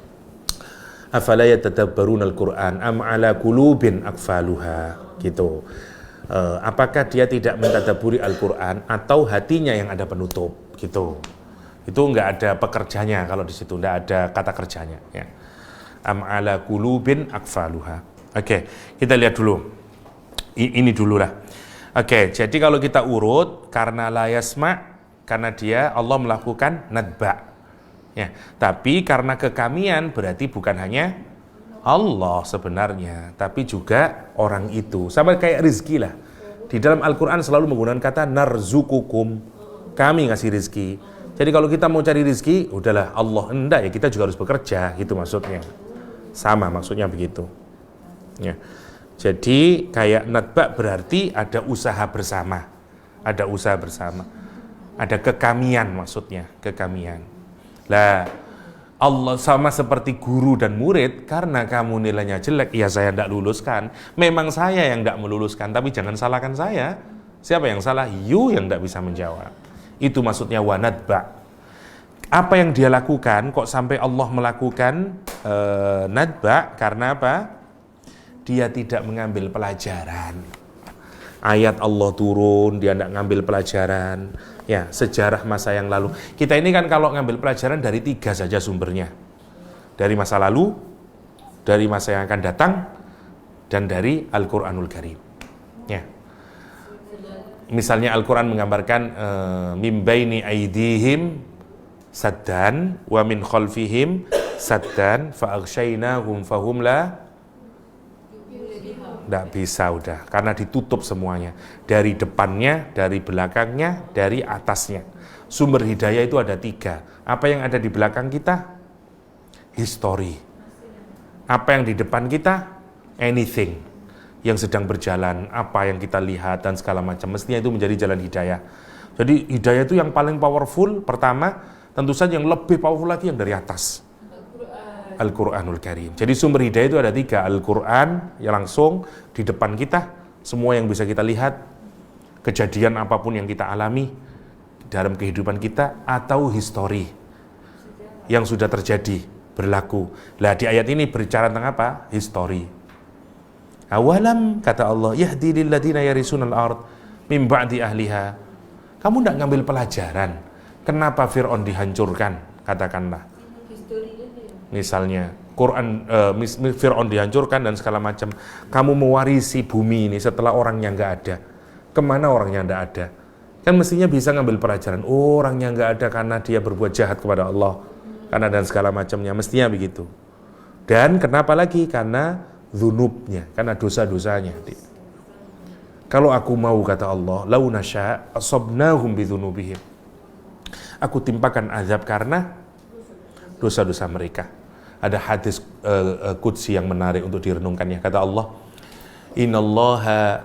afala yatadabbaruna al-Qur'an am ala qulubin akfaluha, gitu. Apakah dia tidak mentadabburi Al-Qur'an atau hatinya yang ada penutup, gitu. Itu enggak ada pekerjanya kalau di situ, enggak ada kata kerjanya, ya. Am ala qulubin akfaluha. Oke, kita lihat dulu. Ini dulu lah. Oke, jadi kalau kita urut, karena la yasma', karena dia Allah melakukan nadba. Ya, tapi karena kekamian berarti bukan hanya Allah sebenarnya, tapi juga orang itu. Sama kayak rizki lah. Di dalam Al-Quran selalu menggunakan kata narzukukum. Kami ngasih rizki. Jadi kalau kita mau cari rizki, udahlah Allah. Enggak ya, kita juga harus bekerja. Itu maksudnya. Sama maksudnya begitu. Ya. Jadi kayak nadba berarti ada usaha bersama. Ada usaha bersama. Ada kekamian maksudnya. Kekamian. Lah, Allah sama seperti guru dan murid, karena kamu nilainya jelek, ya saya tidak luluskan. Memang saya yang tidak meluluskan, tapi jangan salahkan saya. Siapa yang salah? You yang tidak bisa menjawab. Itu maksudnya wanadba. Apa yang dia lakukan, kok sampai Allah melakukan nadba? Karena apa? Dia tidak mengambil pelajaran. Ayat Allah turun, dia tidak ngambil pelajaran. Ya, sejarah masa yang lalu. Kita ini kan kalau ngambil pelajaran dari 3 saja sumbernya. Dari masa lalu, dari masa yang akan datang, dan dari Al-Quranul Karim. Ya. Misalnya Al-Quran menggambarkan mim baini aidihim saddan wa min khalfihim saddan fa aghshaynahum fahum la. Tidak bisa udah, karena ditutup semuanya. Dari depannya, dari belakangnya, dari atasnya. Sumber hidayah itu ada 3. Apa yang ada di belakang kita? History. Apa yang di depan kita? Anything. Yang sedang berjalan, apa yang kita lihat dan segala macam. Mestinya itu menjadi jalan hidayah. Jadi hidayah itu yang paling powerful. Pertama, tentu saja yang lebih powerful lagi yang dari atas. Al-Quranul Karim. Jadi sumber hidayah itu ada 3. Al-Quran yang langsung di depan kita, semua yang bisa kita lihat, kejadian apapun yang kita alami dalam kehidupan kita, atau histori yang sudah terjadi, berlaku. Lah di ayat ini berbicara tentang apa? Histori. Awalam, kata Allah, yahdi lilladzina yarisunal ard min ba'di ahliha. Kamu tidak ngambil pelajaran kenapa Fir'aun dihancurkan? Katakanlah. Misalnya Fir'aun dihancurkan dan segala macam. Kamu mewarisi bumi ini setelah orangnya nggak ada. Kemana orangnya nggak ada? Kan mestinya bisa ngambil pelajaran. Oh, orangnya nggak ada karena dia berbuat jahat kepada Allah, karena dan segala macamnya. Mestinya begitu. Dan kenapa lagi? Karena dzunubnya, karena dosa-dosanya. Kalau aku mau, kata Allah, lau nasya asabnahum bidzunubihim. Aku timpakan azab karena dosa-dosa mereka. Ada hadis qudsi yang menarik untuk direnungkannya. Kata Allah, innallaha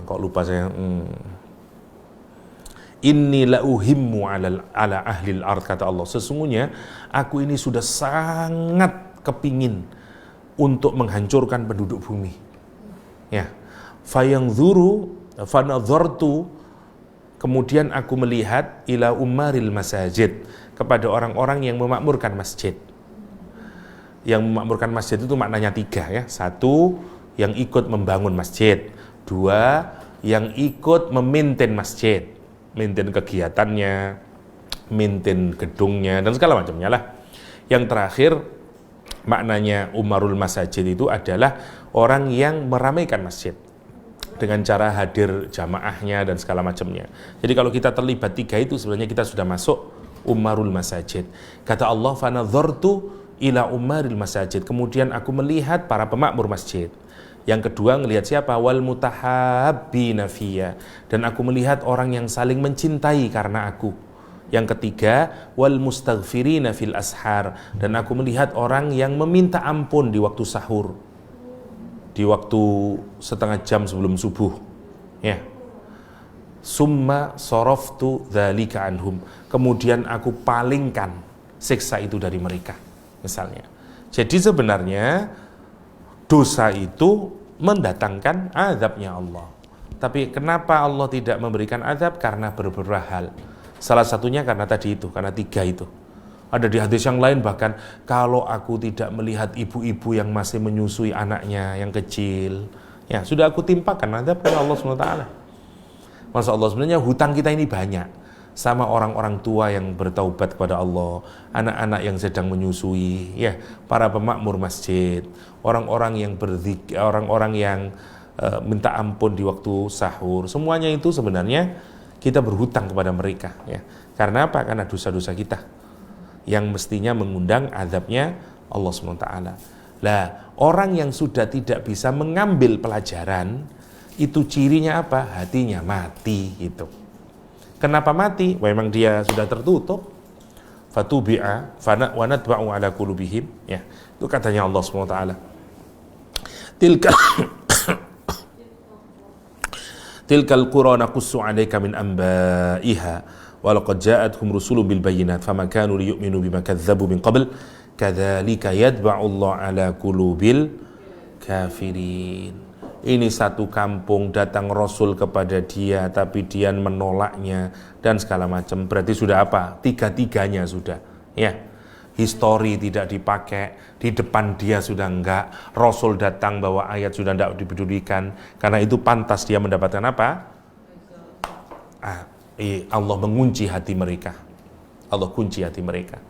kok lupa saya. Inni la uhimmu ala ahlil ard, kata Allah, sesungguhnya aku ini sudah sangat kepingin untuk menghancurkan penduduk bumi. Ya. Fanadhartu, kemudian aku melihat ila umaril masajid, kepada orang-orang yang memakmurkan masjid. Yang memakmurkan masjid itu maknanya 3 ya. 1, yang ikut membangun masjid. 2, yang ikut memaintain masjid, maintain kegiatannya, maintain gedungnya dan segala macamnya lah. Yang terakhir maknanya umarul masajid itu adalah orang yang meramaikan masjid dengan cara hadir jamaahnya dan segala macamnya. Jadi kalau kita terlibat 3 itu sebenarnya kita sudah masuk umarul masajid. Kata Allah, fanadhartu ila umaril masajid, kemudian aku melihat para pemakmur masjid. Yang kedua, ngelihat siapa? Wal mutahabbina fiyya, dan aku melihat orang yang saling mencintai karena aku. Yang ketiga, wal mustaghfirina fil ashar, dan aku melihat orang yang meminta ampun di waktu sahur, di waktu setengah jam sebelum subuh. Ya. Summa soroftu dzalika anhum, kemudian aku palingkan siksa itu dari mereka, misalnya. Jadi sebenarnya dosa itu mendatangkan azabnya Allah. Tapi kenapa Allah tidak memberikan azab? Karena beberapa hal. Salah satunya karena tadi itu, karena 3 itu. Ada di hadis yang lain bahkan, kalau aku tidak melihat ibu-ibu yang masih menyusui anaknya yang kecil, ya sudah aku timpakan azab kepada Allah SWT. Masya Allah, sebenarnya hutang kita ini banyak sama orang-orang tua yang bertaubat kepada Allah, anak-anak yang sedang menyusui, ya, para pemakmur masjid, orang-orang yang berzikir, orang-orang yang minta ampun di waktu sahur. Semuanya itu sebenarnya kita berhutang kepada mereka, ya. Karena apa? Karena dosa-dosa kita yang mestinya mengundang azabnya Allah SWT. Lah, orang yang sudah tidak bisa mengambil pelajaran, itu cirinya apa? Hatinya mati gitu. Kenapa mati? Memang dia sudah tertutup. Fatubi'a wa natba'u ala qulubihim, ya. Itu katanya Allah SWT. Tilkal qura naqussu 'alaika min anba'iha wa laqad ja'atuhum rusulun bil bayyinat fama kanu liyu'minu bima kadzdzabu min qabl kadzalika yatba'u Allah 'ala qulubil kafirin. Ini satu kampung, datang Rasul kepada dia, tapi dia menolaknya dan segala macam. Berarti sudah apa? 3-tiganya sudah. Ya, histori tidak dipakai, di depan dia sudah enggak. Rasul datang bawa ayat sudah enggak dipedulikan. Karena itu pantas dia mendapatkan apa? Allah mengunci hati mereka. Allah kunci hati mereka.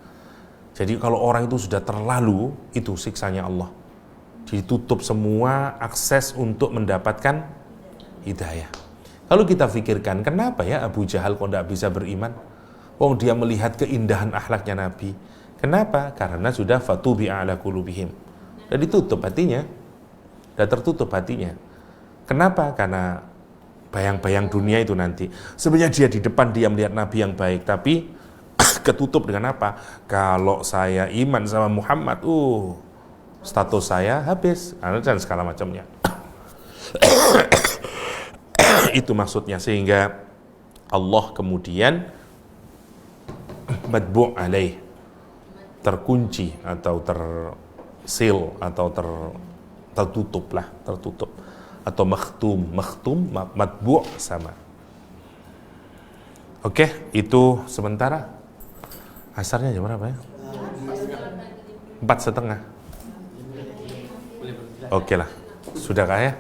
Jadi kalau orang itu sudah terlalu, itu siksanya Allah. Ditutup semua akses untuk mendapatkan hidayah. Kalau kita pikirkan, kenapa ya Abu Jahal kok tidak bisa beriman? Wong dia melihat keindahan akhlaknya Nabi. Kenapa? Karena sudah fatubi'a ala qulubihim. Dan ditutup hatinya. Dan tertutup hatinya. Kenapa? Karena bayang-bayang dunia itu nanti. Sebenarnya dia di depan dia melihat Nabi yang baik, tapi ketutup dengan apa? Kalau saya iman sama Muhammad, status saya habis, dan segala macamnya. Itu maksudnya, sehingga Allah kemudian madbu' alaih, terkunci atau tersil atau tertutup lah, tertutup atau makhtum, madbu' sama. Oke, itu sementara. Asarnya jam berapa ya? 4:30. Oke lah, sudah kah ya?